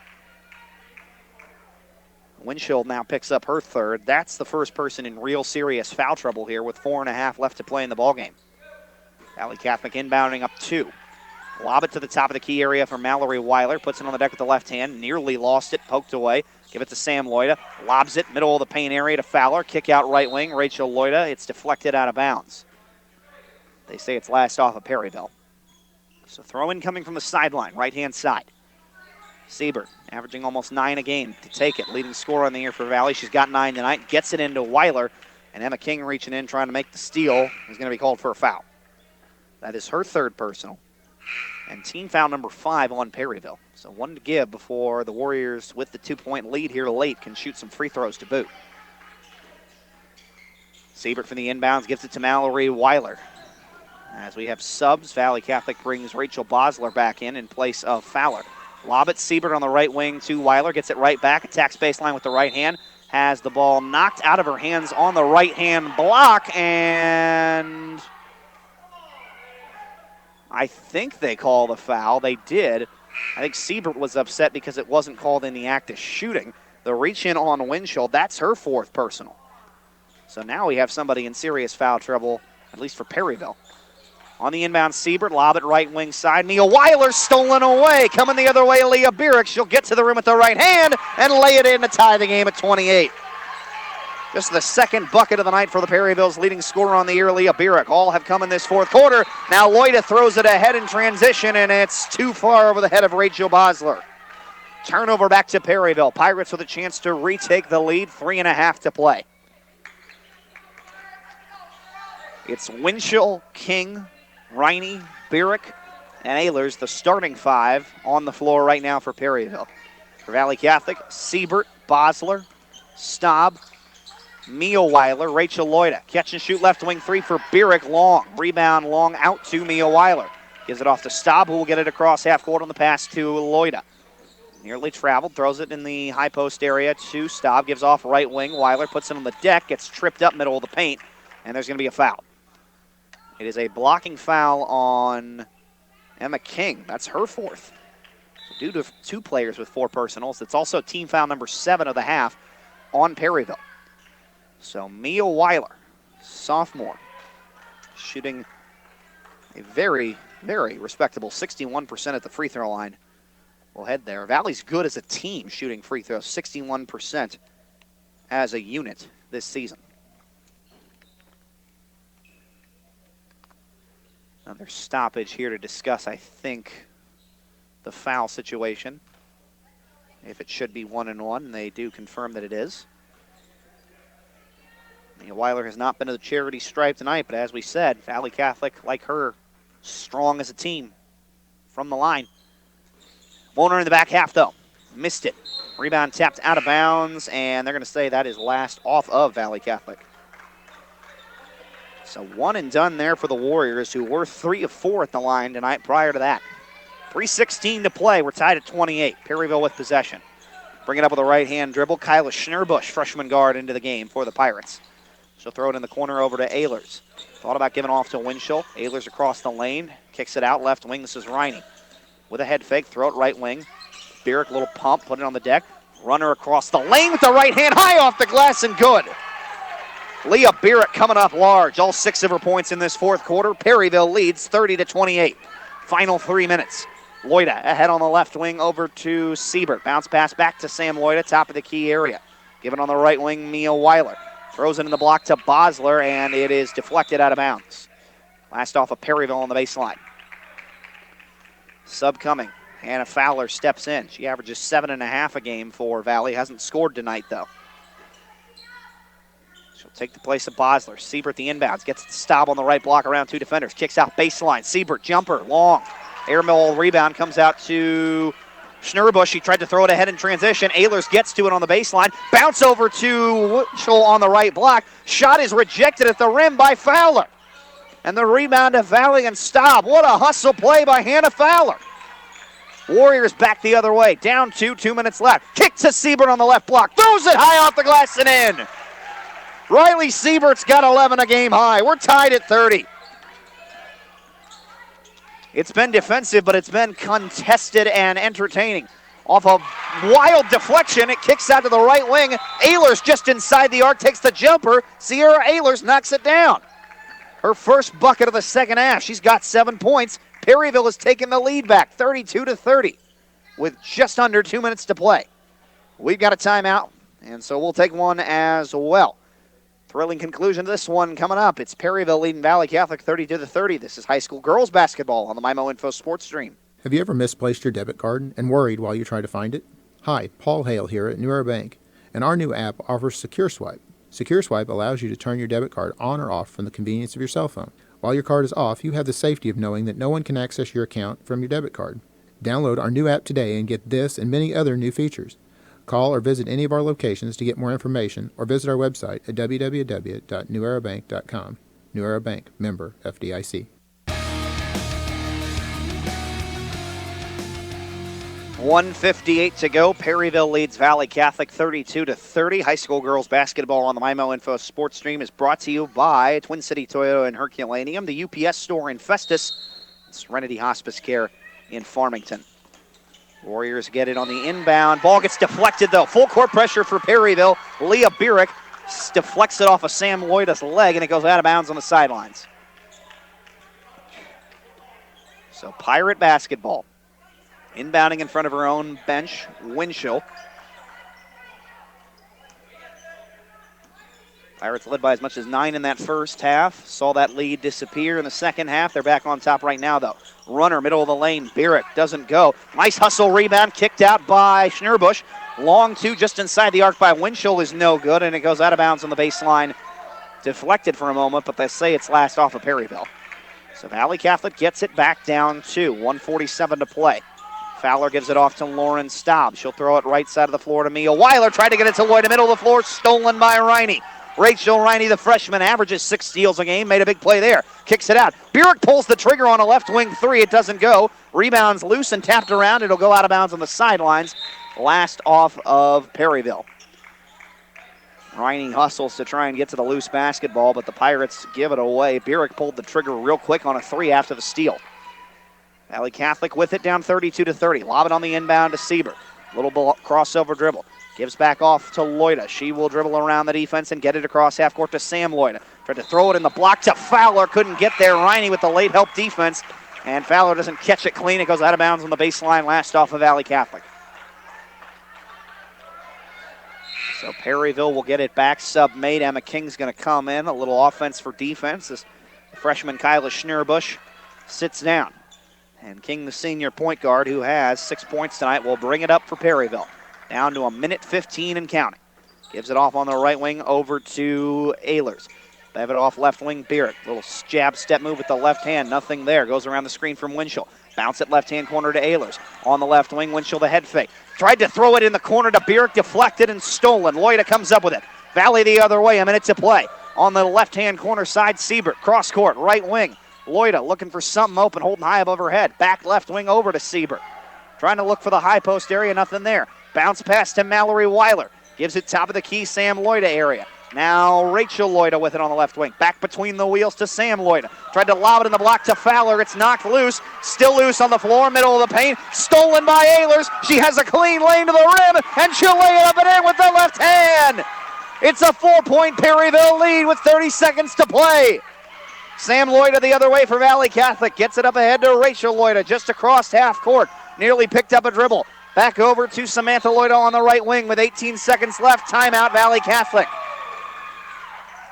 Winchell now picks up her third. That's the first person in real serious foul trouble here with 4.5 left to play in the ballgame. Valle Catholic inbounding up 2. Lob it to the top of the key area for Mallory Weiler. Puts it on the deck with the left hand. Nearly lost it. Poked away. Give it to Sam Loida. Lobs it. Middle of the paint area to Fowler. Kick out right wing. Rachel Loida. It's deflected out of bounds. They say it's last off of Perryville. So throw in coming from the sideline. Right hand side. Siebert averaging almost 9 a game to take it. Leading scorer on the year for Valle. She's got 9 tonight. Gets it into Weiler. And Emma King reaching in, trying to make the steal. Is going to be called for a foul. That is her third personal. And team foul number 5 on Perryville. So 1 to give before the Warriors, with the 2-point lead here late, can shoot some free throws to boot. Siebert from the inbounds gives it to Mallory Weiler. As we have subs, Valle Catholic brings Rachel Bosler back in place of Fowler. Lob it, Siebert on the right wing to Weiler. Gets it right back, attacks baseline with the right hand. Has the ball knocked out of her hands on the right-hand block, and I think they call the foul. They did. I think Siebert was upset because it wasn't called in the act of shooting. The reach-in on Winchell, that's her 4th personal. So now we have somebody in serious foul trouble, at least for Perryville. On the inbound, Siebert, lob it right wing side. Mia Weiler stolen away. Coming the other way, Leah Bierich. She'll get to the rim with the right hand and lay it in to tie the game at 28. Just the second bucket of the night for the Perryville's leading scorer on the year, Leah Bierich. All have come in this 4th quarter. Now Loida throws it ahead in transition, and it's too far over the head of Rachel Bosler. Turnover back to Perryville. Pirates with a chance to retake the lead. 3.5 to play. It's Winchell, King, Riney, Bierich, and Ehlers, the starting 5 on the floor right now for Perryville. For Valle Catholic, Siebert, Bosler, Staub, Mia Weiler, Rachel Loida. Catch and shoot left wing 3 for Bierich, long. Rebound long out to Mia Weiler. Gives it off to Staub, who will get it across half court on the pass to Loida. Nearly traveled, throws it in the high post area to Staub. Gives off right wing. Weiler puts it on the deck, gets tripped up middle of the paint, and there's going to be a foul. It is a blocking foul on Emma King. That's her 4th. Due to 2 players with 4 personals, it's also team foul number 7 of the half on Perryville. So Mia Weiler, sophomore, shooting a very, very respectable 61% at the free throw line. We'll head there. Valley's good as a team shooting free throws, 61% as a unit this season. Another stoppage here to discuss, I think, the foul situation. If it should be 1-1, they do confirm that it is. Mia Weiler has not been to the charity stripe tonight, but as we said, Valle Catholic, like her, strong as a team from the line. Won't earn in the back half, though. Missed it. Rebound tapped out of bounds, and they're going to say that is last off of Valle Catholic. So 1 and done there for the Warriors, who were 3 of 4 at the line tonight prior to that. 3:16 to play. We're tied at 28. Perryville with possession. Bring it up with a right-hand dribble. Kyla Schnurbush, freshman guard, into the game for the Pirates. She'll throw it in the corner over to Ehlers. Thought about giving off to Winchell. Ehlers across the lane. Kicks it out left wing. This is Riney. With a head fake. Throw it right wing. Bierich, little pump. Put it on the deck. Runner across the lane with the right hand. High off the glass and good. Leah Bierich coming up large. All 6 of her points in this 4th quarter. Perryville leads 30-28. Final 3 minutes. Loida ahead on the left wing over to Siebert. Bounce pass back to Sam Loida, top of the key area. Given on the right wing, Mia Weiler. Throws it in the block to Bosler, and it is deflected out of bounds. Last off of Perryville on the baseline. Sub coming. Hannah Fowler steps in. She averages 7.5 a game for Valle. Hasn't scored tonight, though. She'll take the place of Bosler. Siebert the inbounds. Gets the stop on the right block around 2 defenders. Kicks out baseline. Siebert jumper, long. Airmail rebound comes out to Schnurbush. She tried to throw it ahead in transition. Ehlers gets to it on the baseline. Bounce over to Winchell on the right block. Shot is rejected at the rim by Fowler. And the rebound to Valle and Staub. What a hustle play by Hannah Fowler. Warriors back the other way. Down 2 minutes left. Kick to Siebert on the left block. Throws it high off the glass and in. Riley Siebert's got 11 a game high. We're tied at 30. It's been defensive, but it's been contested and entertaining. Off a wild deflection, it kicks out to the right wing. Ehlers just inside the arc, takes the jumper. Sierra Ehlers knocks it down. Her first bucket of the second half. She's got 7 points. Perryville has taken the lead back, 32-30, with just under 2 minutes to play. We've got a timeout, and so we'll take one as well. Thrilling conclusion to this one coming up. It's Perryville leading Valle Catholic 32-30. This is high school girls basketball on the MyMo Info Sports Stream. Have you ever misplaced your debit card and worried while you try to find it? Hi, Paul Hale here at New Era Bank, and our new app offers Secure Swipe. Secure Swipe allows you to turn your debit card on or off from the convenience of your cell phone. While your card is off, you have the safety of knowing that no one can access your account from your debit card. Download our new app today and get this and many other new features. Call or visit any of our locations to get more information, or visit our website at www.newerabank.com. New Era Bank, member FDIC. 1:58 to go. Perryville leads Valle Catholic 32-30. High school girls basketball on the MyMo Info Sports Stream is brought to you by Twin City Toyota and Herculaneum, the UPS store in Festus, and Serenity Hospice Care in Farmington. Warriors get it on the inbound. Ball gets deflected, though. Full court pressure for Perryville. Leah Burek deflects it off of Sam Loida's leg, and it goes out of bounds on the sidelines. So Pirate basketball. Inbounding in front of her own bench, Winchell. Pirates led by as much as 9 in that first half. Saw that lead disappear in the second half. They're back on top right now, though. Runner, middle of the lane. Burek doesn't go. Nice hustle rebound, kicked out by Schnurbush. Long two just inside the arc by Winchell is no good, and it goes out of bounds on the baseline. Deflected for a moment, but they say it's last off of Perryville. So Valle Catholic gets it back down 2. 1:47 to play. Fowler gives it off to Lauren Staub. She'll throw it right side of the floor to Mia Weiler. Tried to get it to Lloyd, middle of the floor, stolen by Riney. Rachel Riney, the freshman, averages 6 steals a game, made a big play there. Kicks it out. Burek pulls the trigger on a left wing 3. It doesn't go. Rebounds loose and tapped around. It'll go out of bounds on the sidelines. Last off of Perryville. Riney hustles to try and get to the loose basketball, but the Pirates give it away. Burek pulled the trigger real quick on a 3 after the steal. Valle Catholic with it down 32-30. Lob it on the inbound to Siebert. Little crossover dribble. Gives back off to Loida. She will dribble around the defense and get it across half court to Sam Loida. Tried to throw it in the block to Fowler. Couldn't get there. Riney with the late help defense. And Fowler doesn't catch it clean. It goes out of bounds on the baseline. Last off of Valle Catholic. So Perryville will get it back. Sub made. Emma King's going to come in. A little offense for defense as the freshman Kyla Schnurbush sits down. And King, the senior point guard, who has 6 points tonight, will bring it up for Perryville. Down to 1:15 and counting. Gives it off on the right wing over to Ehlers. Have it off left wing, Burek. Little jab step move with the left hand. Nothing there. Goes around the screen from Winchell. Bounce it left-hand corner to Ehlers. On the left wing, Winchell the head fake. Tried to throw it in the corner to Burek. Deflected and stolen. Loida comes up with it. Valle the other way. A minute to play. On the left-hand corner side, Siebert. Cross court, right wing. Loida looking for something open, holding high above her head. Back left wing over to Siebert. Trying to look for the high post area, nothing there. Bounce pass to Mallory Weiler. Gives it top of the key, Sam Loida area. Now Rachel Loida with it on the left wing. Back between the wheels to Sam Loida. Tried to lob it in the block to Fowler. It's knocked loose. Still loose on the floor, middle of the paint. Stolen by Ehlers. She has a clean lane to the rim, and she'll lay it up and in with the left hand. It's a 4-point Perryville lead with 30 seconds to play. Sam Loida the other way for Valle Catholic. Gets it up ahead to Rachel Loida just across half court. Nearly picked up a dribble. Back over to Samantha Loida on the right wing with 18 seconds left. Timeout, Valle Catholic.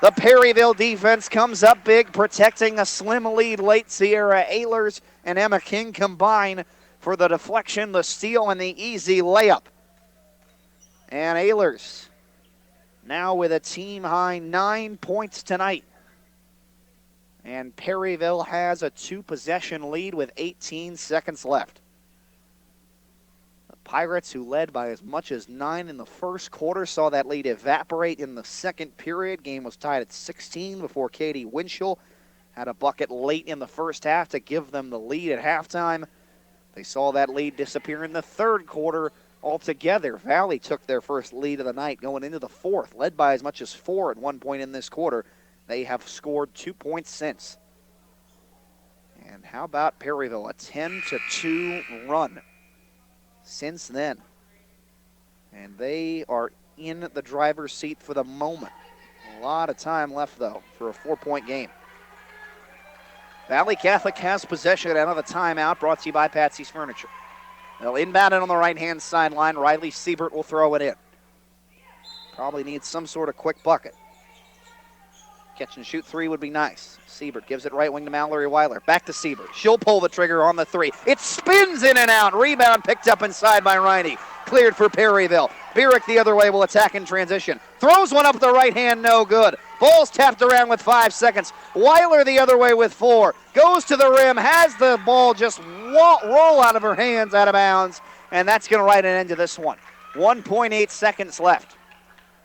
The Perryville defense comes up big, protecting a slim lead late. Sierra Ehlers and Emma King combine for the deflection, the steal, and the easy layup. And Ehlers now with a team-high 9 points tonight. And Perryville has a 2-possession lead with 18 seconds left. The Pirates, who led by as much as 9 in the first quarter, saw that lead evaporate in the second period. Game was tied at 16 before Katie Winchell had a bucket late in the first half to give them the lead at halftime. They saw that lead disappear in the third quarter altogether. Valle took their first lead of the night going into the fourth, led by as much as 4 at one point in this quarter. They have scored 2 points since. And how about Perryville? A 10-2 run since then. And they are in the driver's seat for the moment. A lot of time left, though, for a 4-point game. Valle Catholic has possession out of a timeout, brought to you by Patsy's Furniture. They'll inbound it on the right-hand sideline. Riley Siebert will throw it in. Probably needs some sort of quick bucket. Catch and shoot three would be nice. Siebert gives it right wing to Mallory Weiler. Back to Siebert. She'll pull the trigger on the three. It spins in and out. Rebound picked up inside by Riney. Cleared for Perryville. Bierich the other way will attack in transition. Throws one up the right hand, no good. Ball's tapped around with 5 seconds. Weiler the other way with 4. Goes to the rim, has the ball just roll out of her hands, out of bounds, and that's going to write an end to this one. 1.8 seconds left.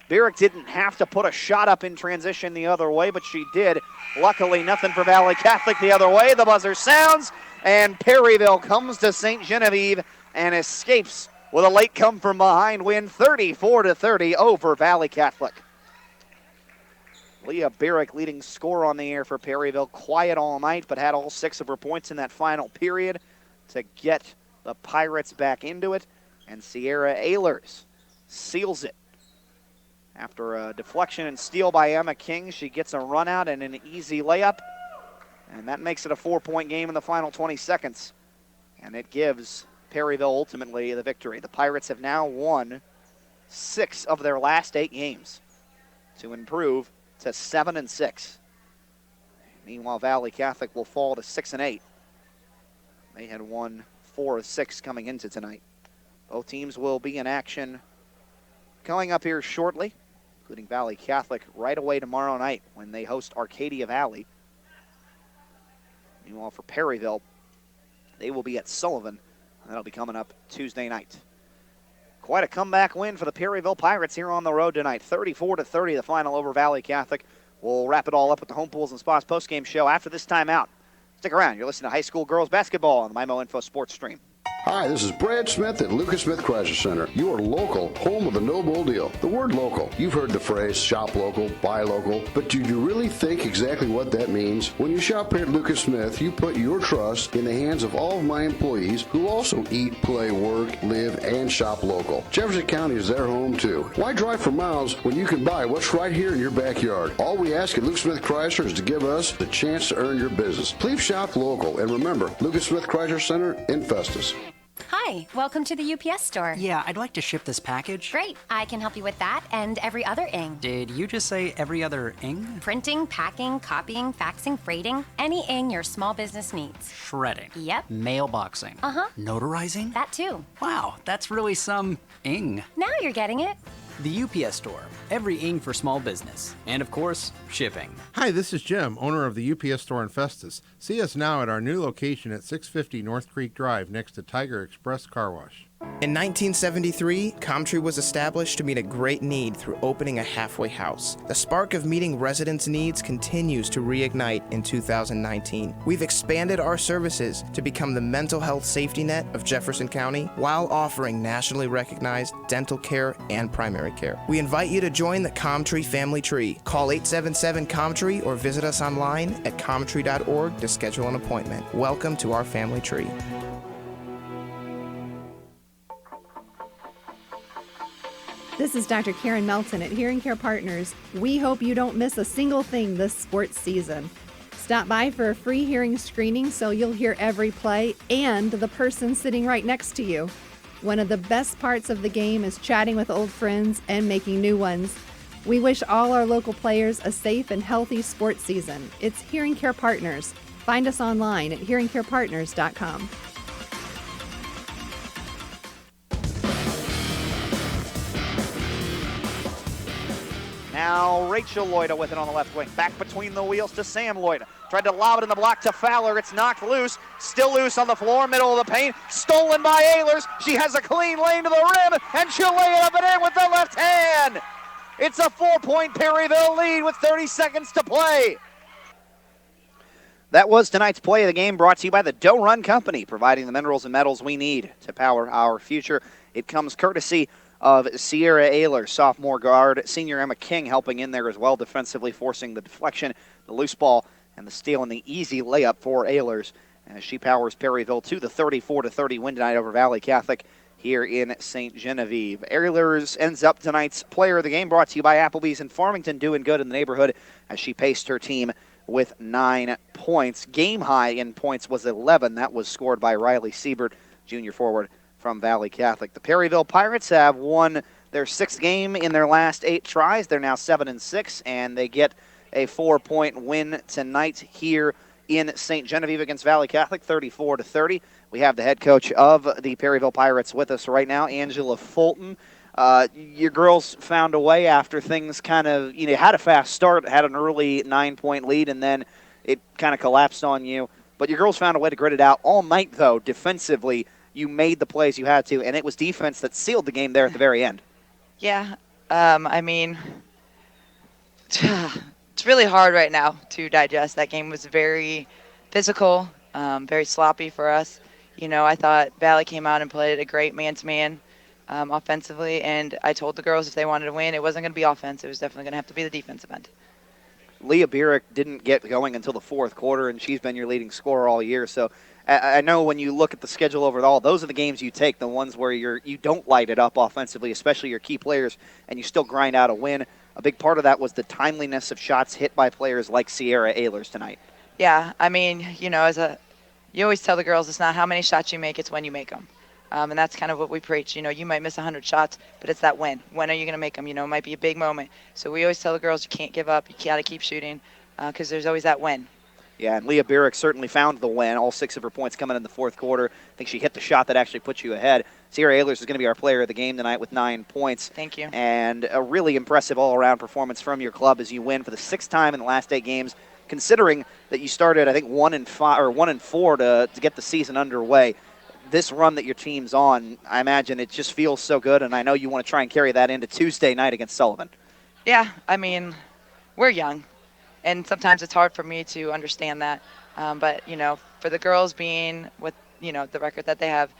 Bierich didn't have to put a shot up in transition the other way, but she did. Luckily, nothing for Valle Catholic the other way. The buzzer sounds, and Perryville comes to St. Genevieve and escapes with a late come-from-behind win, 34-30 over Valle Catholic. Leah Bierich leading scorer on the air for Perryville. Quiet all night, but had all 6 of her points in that final period to get the Pirates back into it. And Sierra Ehlers seals it. After a deflection and steal by Emma King, she gets a run out and an easy layup. And that makes it a 4-point game in the final 20 seconds. And it gives Perryville ultimately the victory. The Pirates have now won 6 of their last 8 games to improve to 7-6. Meanwhile, Valle Catholic will fall to 6-8. They had won 4 of 6 coming into tonight. Both teams will be in action coming up here shortly, including Valle Catholic right away tomorrow night when they host Arcadia Valley. Meanwhile, for Perryville, they will be at Sullivan, and that'll be coming up Tuesday night. Quite a comeback win for the Perryville Pirates here on the road tonight. 34-30, the final over Valle Catholic. We'll wrap it all up with the Home Pools and Spas postgame show after this timeout. Stick around. You're listening to high school girls basketball on the MyMo Info Sports Stream. Hi, this is Brad Smith at Lucas Smith Chrysler Center, your local home of the no bull deal. The word local, you've heard the phrase shop local, buy local, but do you really think exactly what that means? When you shop here at Lucas Smith, you put your trust in the hands of all of my employees who also eat, play, work, live, and shop local. Jefferson County is their home too. Why drive for miles when you can buy what's right here in your backyard? All we ask at Lucas Smith Chrysler is to give us the chance to earn your business. Please shop local, and remember, Lucas Smith Chrysler Center in Festus. Hi, welcome to the UPS store. Yeah, I'd like to ship this package. Great, I can help you with that and every other ing. Did you just say every other ing? Printing, packing, copying, faxing, freighting, any ing your small business needs. Shredding. Yep. Mailboxing. Uh-huh. Notarizing? That too. Wow, that's really some ing. Now you're getting it. The UPS store. Every ing for small business. And of course, shipping. Hi, this is Jim, owner of the UPS store in Festus. See us now at our new location at 650 North Creek Drive next to Tiger Express Car Wash. In 1973, Comtree was established to meet a great need through opening a halfway house. The spark of meeting residents' needs continues to reignite in 2019. We've expanded our services to become the mental health safety net of Jefferson County while offering nationally recognized dental care and primary care. We invite you to join the Comtree family tree. Call 877-COMTREE or visit us online at comtree.org to schedule an appointment. Welcome to our family tree. This is Dr. Karen Melton at Hearing Care Partners. We hope you don't miss a single thing this sports season. Stop by for a free hearing screening so you'll hear every play and the person sitting right next to you. One of the best parts of the game is chatting with old friends and making new ones. We wish all our local players a safe and healthy sports season. It's Hearing Care Partners. Find us online at hearingcarepartners.com. Now Rachel Loida with it on the left wing. Back between the wheels to Sam Loida. Tried to lob it in the block to Fowler. It's knocked loose. Still loose on the floor, middle of the paint. Stolen by Ehlers. She has a clean lane to the rim, and she'll lay it up and in with the left hand. It's a 4-point Perryville lead with 30 seconds to play. That was tonight's play of the game, brought to you by the Doe Run Company, providing the minerals and metals we need to power our future. It comes courtesy of Sierra Ehlers, sophomore guard. Senior Emma King helping in there as well, defensively forcing the deflection, the loose ball, and the steal and the easy layup for Ehlers as she powers Perryville to the 34-30 win tonight over Valle Catholic here in St. Genevieve. Ehlers ends up tonight's player of the game, brought to you by Applebee's in Farmington, doing good in the neighborhood as she paced her team with 9 points. Game high in points was 11. That was scored by Riley Siebert, junior forward from Valle Catholic. The Perryville Pirates have won their 6th game in their last 8 tries. They're now 7-6, and they get a 4-point win tonight here in St. Genevieve against Valle Catholic, 34-30. We have the head coach of the Perryville Pirates with us right now, Angela Fulton. Your girls found a way after things kind of, had a fast start, had an early 9-point lead, and then it kind of collapsed on you. But your girls found a way to grit it out all night, though. Defensively, you made the plays you had to, and it was defense that sealed the game there at the very end. Yeah, I mean, it's really hard right now to digest. That game was very physical, very sloppy for us. I thought Valle came out and played a great man-to-man offensively, and I told the girls if they wanted to win, it wasn't going to be offense. It was definitely going to have to be the defensive end. Leah Burek didn't get going until the fourth quarter, and she's been your leading scorer all year. So I know when you look at the schedule overall, those are the games you take, the ones where you don't light it up offensively, especially your key players, and you still grind out a win. A big part of that was the timeliness of shots hit by players like Sierra Ehlers tonight. Yeah, I mean, you always tell the girls it's not how many shots you make, it's when you make them. And that's kind of what we preach. You might miss 100 shots, but it's that when. When are you going to make them? It might be a big moment. So we always tell the girls you can't give up. You got to keep shooting because there's always that when. Yeah, and Leah Burek certainly found the win. All 6 of her points coming in the fourth quarter. I think she hit the shot that actually put you ahead. Sierra Ehlers is going to be our player of the game tonight with 9 points. Thank you. And a really impressive all-around performance from your club as you win for the 6th time in the last 8 games, considering that you started, I think, 1-5 or 1-4 to get the season underway. This run that your team's on, I imagine it just feels so good, and I know you want to try and carry that into Tuesday night against Sullivan. Yeah, I mean, we're young, and sometimes it's hard for me to understand that. But, for the girls being with, the record that they have,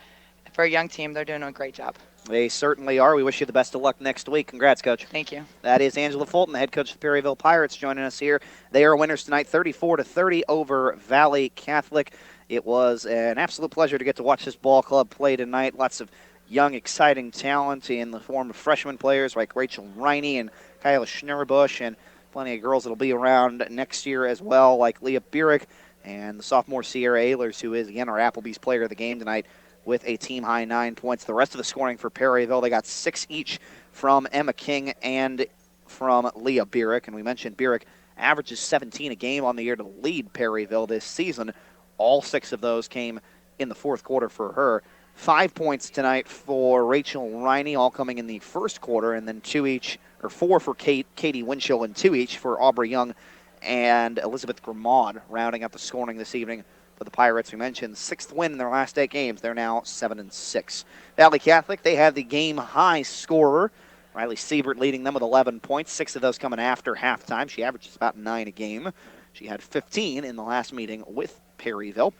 for a young team, they're doing a great job. They certainly are. We wish you the best of luck next week. Congrats, Coach. Thank you. That is Angela Fulton, the head coach of the Perryville Pirates, joining us here. They are winners tonight, 34-30 over Valle Catholic. It was an absolute pleasure to get to watch this ball club play tonight. Lots of young, exciting talent in the form of freshman players like Rachel Riney and Kyla Schnurbush, and plenty of girls that will be around next year as well, like Leah Burek and the sophomore Sierra Ehlers, who is, again, our Applebee's player of the game tonight with a team-high 9 points. The rest of the scoring for Perryville, they got 6 each from Emma King and from Leah Burek. And we mentioned Burek averages 17 a game on the year to lead Perryville this season. All 6 of those came in the fourth quarter for her. 5 points tonight for Rachel Riney, all coming in the first quarter, and then 4 for Katie Winchell and 2 each for Aubrey Young and Elizabeth Grimmaud, rounding up the scoring this evening for the Pirates. We mentioned 6th win in their last 8 games. They're now 7-6. Valle Catholic, they have the game-high scorer, Riley Siebert, leading them with 11 points, 6 of those coming after halftime. She averages about 9 a game. She had 15 in the last meeting with Perryville.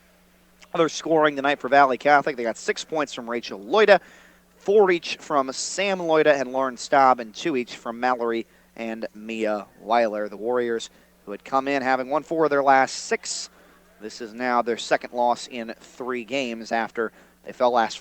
Other scoring tonight for Valle Catholic, they got 6 points from Rachel Loida, 4 each from Sam Loida and Lauren Staub, and 2 each from Mallory and Mia Weiler. The Warriors, who had come in having won 4 of their last 6, this is now their 2nd loss in 3 games after they fell this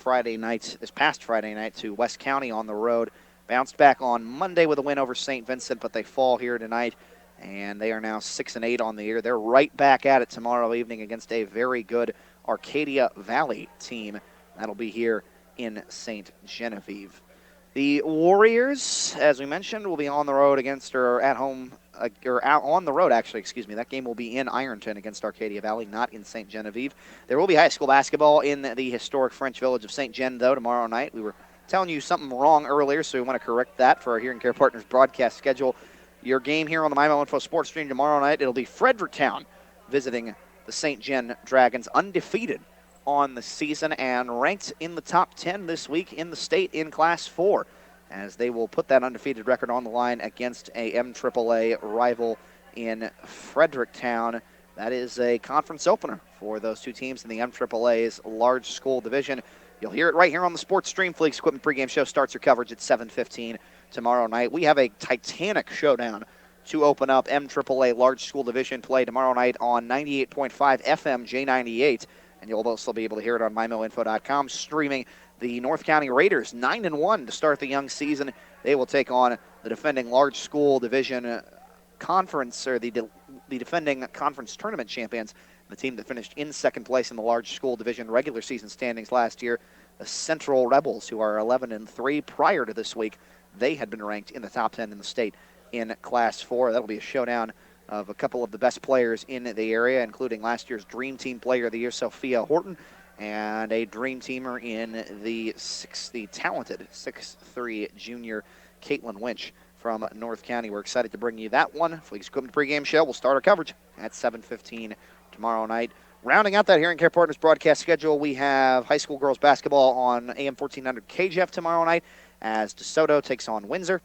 past Friday night to West County on the road. Bounced back on Monday with a win over St. Vincent, but they fall here tonight, and they are now 6-8 on the year. They're right back at it tomorrow evening against a very good Arcadia Valley team. That'll be here in St. Genevieve. The Warriors, as we mentioned, will be on the road against, or at home, or out on the road, actually, excuse me. That game will be in Ironton against Arcadia Valley, not in St. Genevieve. There will be high school basketball in the historic French village of St. Gen, though, tomorrow night. We were telling you something wrong earlier, so we want to correct that for our Hearing Care Partners broadcast schedule. Your game here on the MyMO Info Sports Stream tomorrow night, it'll be Fredericktown visiting the St. Gen Dragons, undefeated on the season and ranked in the top 10 this week in the state in Class 4, as they will put that undefeated record on the line against a MAAA rival in Fredericktown. That is a conference opener for those 2 teams in the MAAA's large school division. You'll hear it right here on the Sports Stream. Fleeks Equipment pregame show starts your coverage at 7:15 tomorrow night. We have a titanic showdown to open up MAAA large school division play tomorrow night on 98.5 FM J98. And you'll also be able to hear it on MyMoInfo.com, streaming the North County Raiders, 9-1 to start the young season. They will take on the defending large school division conference, or the defending conference tournament champions, the team that finished in 2nd place in the large school division regular season standings last year, the Central Rebels, who are 11-3 prior to this week. They had been ranked in the top 10 in the state in Class 4. That'll be a showdown of a couple of the best players in the area, including last year's Dream Team Player of the Year, Sophia Horton, and a Dream Teamer in the talented 6'3" junior, Caitlin Winch from North County. We're excited to bring you that one. Fleets Equipment pregame show. We'll start our coverage at 7:15 tomorrow night. Rounding out that Hearing Care Partners broadcast schedule, we have high school girls basketball on AM 1400 KJF tomorrow night as DeSoto takes on Windsor.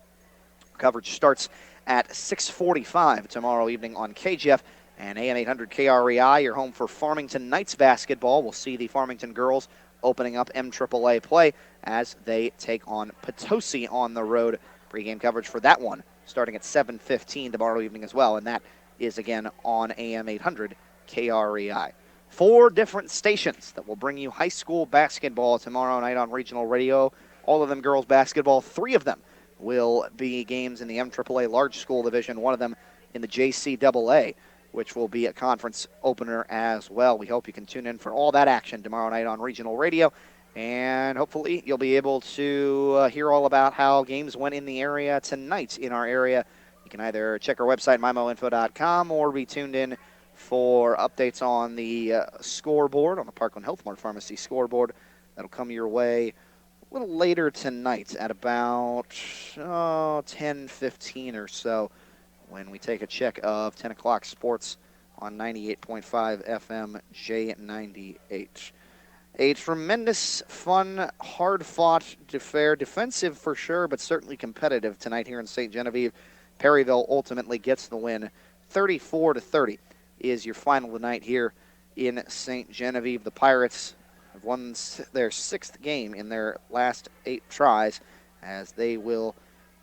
Coverage starts at 6:45 tomorrow evening on KJF. And AM 800 KREI, your home for Farmington Knights basketball. We'll see the Farmington girls opening up MAAA play as they take on Potosi on the road. Pre-game coverage for that one starting at 7:15 tomorrow evening as well, and that is again on AM 800 KREI. 4 different stations that will bring you high school basketball tomorrow night on regional radio. All of them girls basketball. 3 of them will be games in the MAAA large school division, one of them in the JCAA, which will be a conference opener as well. We hope you can tune in for all that action tomorrow night on regional radio. And hopefully you'll be able to hear all about how games went in the area tonight in our area. You can either check our website, mymoinfo.com, or be tuned in for updates on the scoreboard, on the Parkland Health Mart Pharmacy scoreboard. That'll come your way a little later tonight at about 10:15 or so when we take a check of 10 o'clock sports on 98.5 FM J98. A tremendous, fun, hard-fought affair, defensive for sure, but certainly competitive tonight here in St. Genevieve. Perryville ultimately gets the win. 34-30 is your final tonight here in St. Genevieve. The Pirates have won their 6th game in their last 8 tries, as they will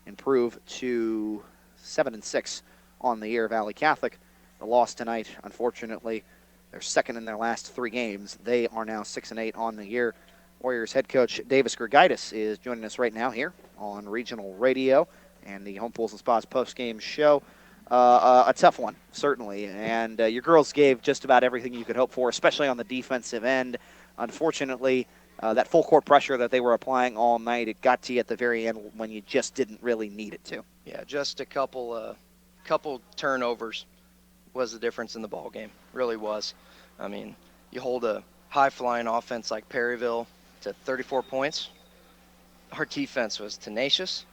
improve to 7-6 on the year. Valle Catholic, the loss tonight, unfortunately, they're 2nd in their last 3 games. They are now 6-8 on the year. Warriors head coach Davis Grigaitis is joining us right now here on regional radio and the Home Pools and Spas post-game show. A tough one, certainly. And your girls gave just about everything you could hope for, especially on the defensive end. Unfortunately, that full court pressure that they were applying all night, it got to you at the very end when you just didn't really need it to. Yeah, just a couple turnovers was the difference in the ball game. Really was. I mean, you hold a high-flying offense like Perryville to 34 points. Our defense was tenacious.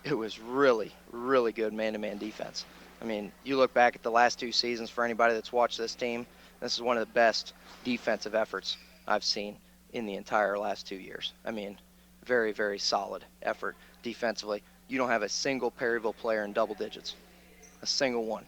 It was really, really good man-to-man defense. I mean, you look back at the last 2 seasons for anybody that's watched this team, this is one of the best defensive efforts I've seen in the entire last 2 years. I mean, very, very solid effort defensively. You don't have a single Perryville player in double digits. A single one.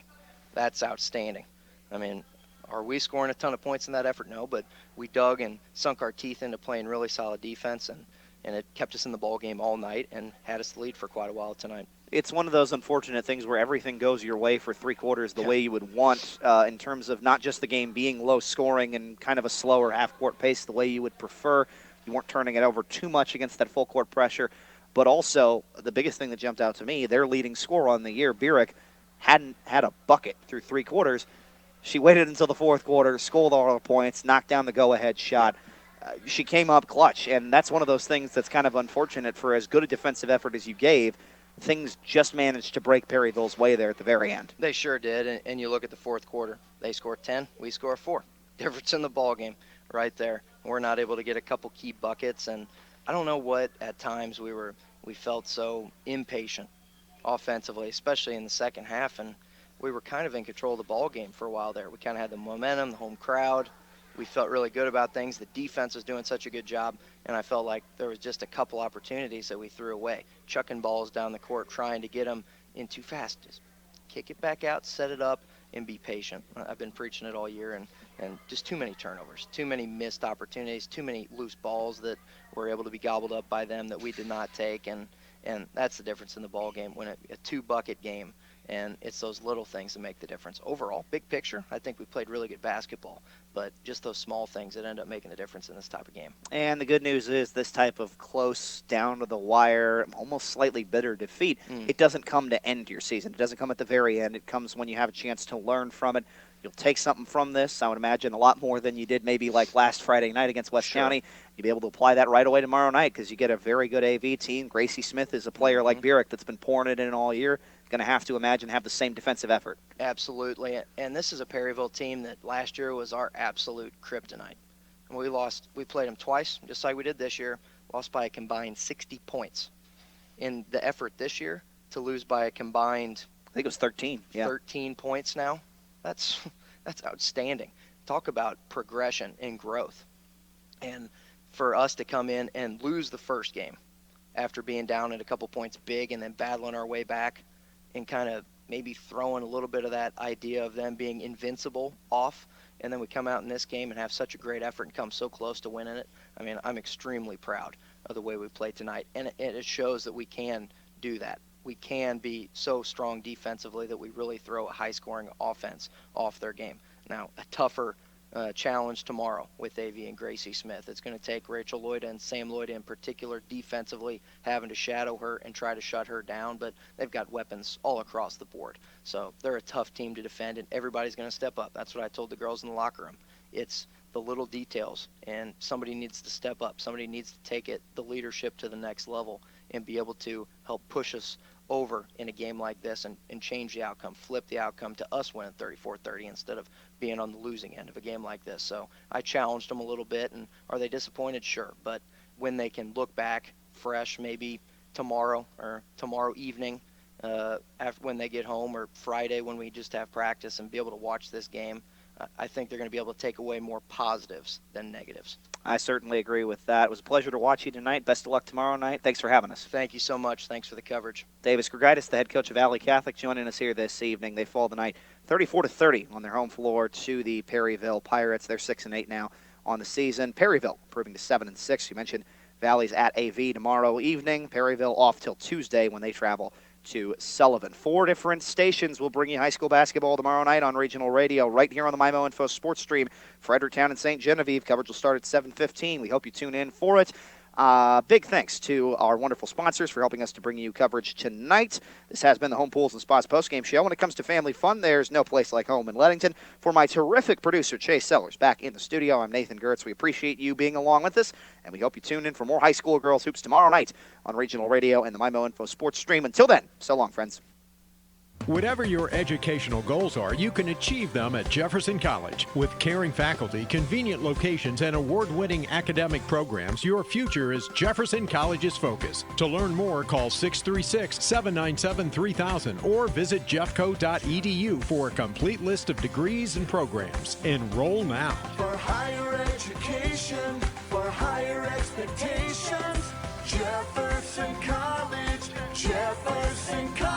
That's outstanding. I mean, are we scoring a ton of points in that effort? No, but we dug and sunk our teeth into playing really solid defense, and it kept us in the ball game all night and had us the lead for quite a while tonight. It's one of those unfortunate things where everything goes your way for 3 quarters the way you would want, in terms of not just the game being low scoring and kind of a slower half-court pace the way you would prefer. You weren't turning it over too much against that full-court pressure. But also, the biggest thing that jumped out to me, their leading scorer on the year, Burek, hadn't had a bucket through 3 quarters. She waited until the 4th quarter, scored all her points, knocked down the go-ahead shot. She came up clutch, and that's one of those things that's kind of unfortunate. For as good a defensive effort as you gave, things just managed to break Perryville's way there at the very end. They sure did, and you look at the 4th quarter. They score 10, we score 4. Difference in the ball game right there. We're not able to get a couple key buckets, and I don't know what at times we felt so impatient offensively, especially in the second half, and we were kind of in control of the ball game for a while there. We kind of had the momentum, the home crowd. We felt really good about things. The defense was doing such a good job, and I felt like there was just a couple opportunities that we threw away. Chucking balls down the court, trying to get them in too fast. Just kick it back out, set it up, and be patient. I've been preaching it all year, and just too many turnovers, too many missed opportunities, too many loose balls that were able to be gobbled up by them that we did not take, and that's the difference in the ball game when a 2-bucket game. And it's those little things that make the difference. Overall, big picture, I think we played really good basketball, but just those small things that end up making the difference in this type of game. And the good news is this type of close, down to the wire, almost slightly bitter defeat, it doesn't come to end your season. It doesn't come at the very end. It comes when you have a chance to learn from it. You'll take something from this, I would imagine, a lot more than you did maybe like last Friday night against West County. You'll be able to apply that right away tomorrow night because you get a very good AV team. Gracie Smith is a player like Burek that's been pouring it in all year. going to have to imagine have the same defensive effort. Absolutely. And this is a Perryville team that last year was our absolute kryptonite. And we played them twice, just like we did this year, lost by a combined 60 points. In the effort this year to lose by a combined, I think it was 13. Yeah. 13 points now. That's outstanding. Talk about progression and growth. And for us to come in and lose the first game after being down at a couple points big and then battling our way back and kind of maybe throwing a little bit of that idea of them being invincible off, and then we come out in this game and have such a great effort and come so close to winning it. I mean, I'm extremely proud of the way we played tonight, and it shows that we can do that. We can be so strong defensively that we really throw a high-scoring offense off their game. Now, a tougher challenge tomorrow with AV and Gracie Smith. It's going to take Rachel Lloyda and Sam Lloyda in particular defensively having to shadow her and try to shut her down, but they've got weapons all across the board. So they're a tough team to defend, and everybody's going to step up. That's what I told the girls in the locker room. It's the little details, and somebody needs to step up. Somebody needs to take the leadership to the next level and be able to help push us over in a game like this and change the outcome, flip the outcome to us winning 34-30 instead of being on the losing end of a game like this. So I challenged them a little bit, and are they disappointed? Sure. But when they can look back fresh, maybe tomorrow or tomorrow evening after when they get home, or Friday when we just have practice, and be able to watch this game, I think they're going to be able to take away more positives than negatives. I certainly agree with that. It was a pleasure to watch you tonight. Best of luck tomorrow night. Thanks for having us. Thank you so much. Thanks for the coverage. Davis Grigaitis, the head coach of Valle Catholic, joining us here this evening. They fall tonight 34-30 on their home floor to the Perryville Pirates. They're 6-8 now on the season. Perryville improving to 7-6. You mentioned Valle's at AV tomorrow evening. Perryville off till Tuesday when they travel to Sullivan. 4 different stations will bring you high school basketball tomorrow night on regional radio right here on the MyMo Info Sports Stream. Fredericktown and St. Genevieve. Coverage will start at 7:15. We hope you tune in for it. Big thanks to our wonderful sponsors for helping us to bring you coverage tonight. This has been the Home Pools and Spas postgame show. When it comes to family fun, there's no place like home in Leadington. For my terrific producer, Chase Sellers, back in the studio, I'm Nathan Gertz. We appreciate you being along with us, and we hope you tune in for more high school girls hoops tomorrow night on regional radio and the MyMo Info Sports Stream. Until then, so long, friends. Whatever your educational goals are, you can achieve them at Jefferson College. With caring faculty, convenient locations, and award-winning academic programs, your future is Jefferson College's focus. To learn more, call 636-797-3000 or visit jeffco.edu for a complete list of degrees and programs. Enroll now. For higher education, for higher expectations, Jefferson College, Jefferson College.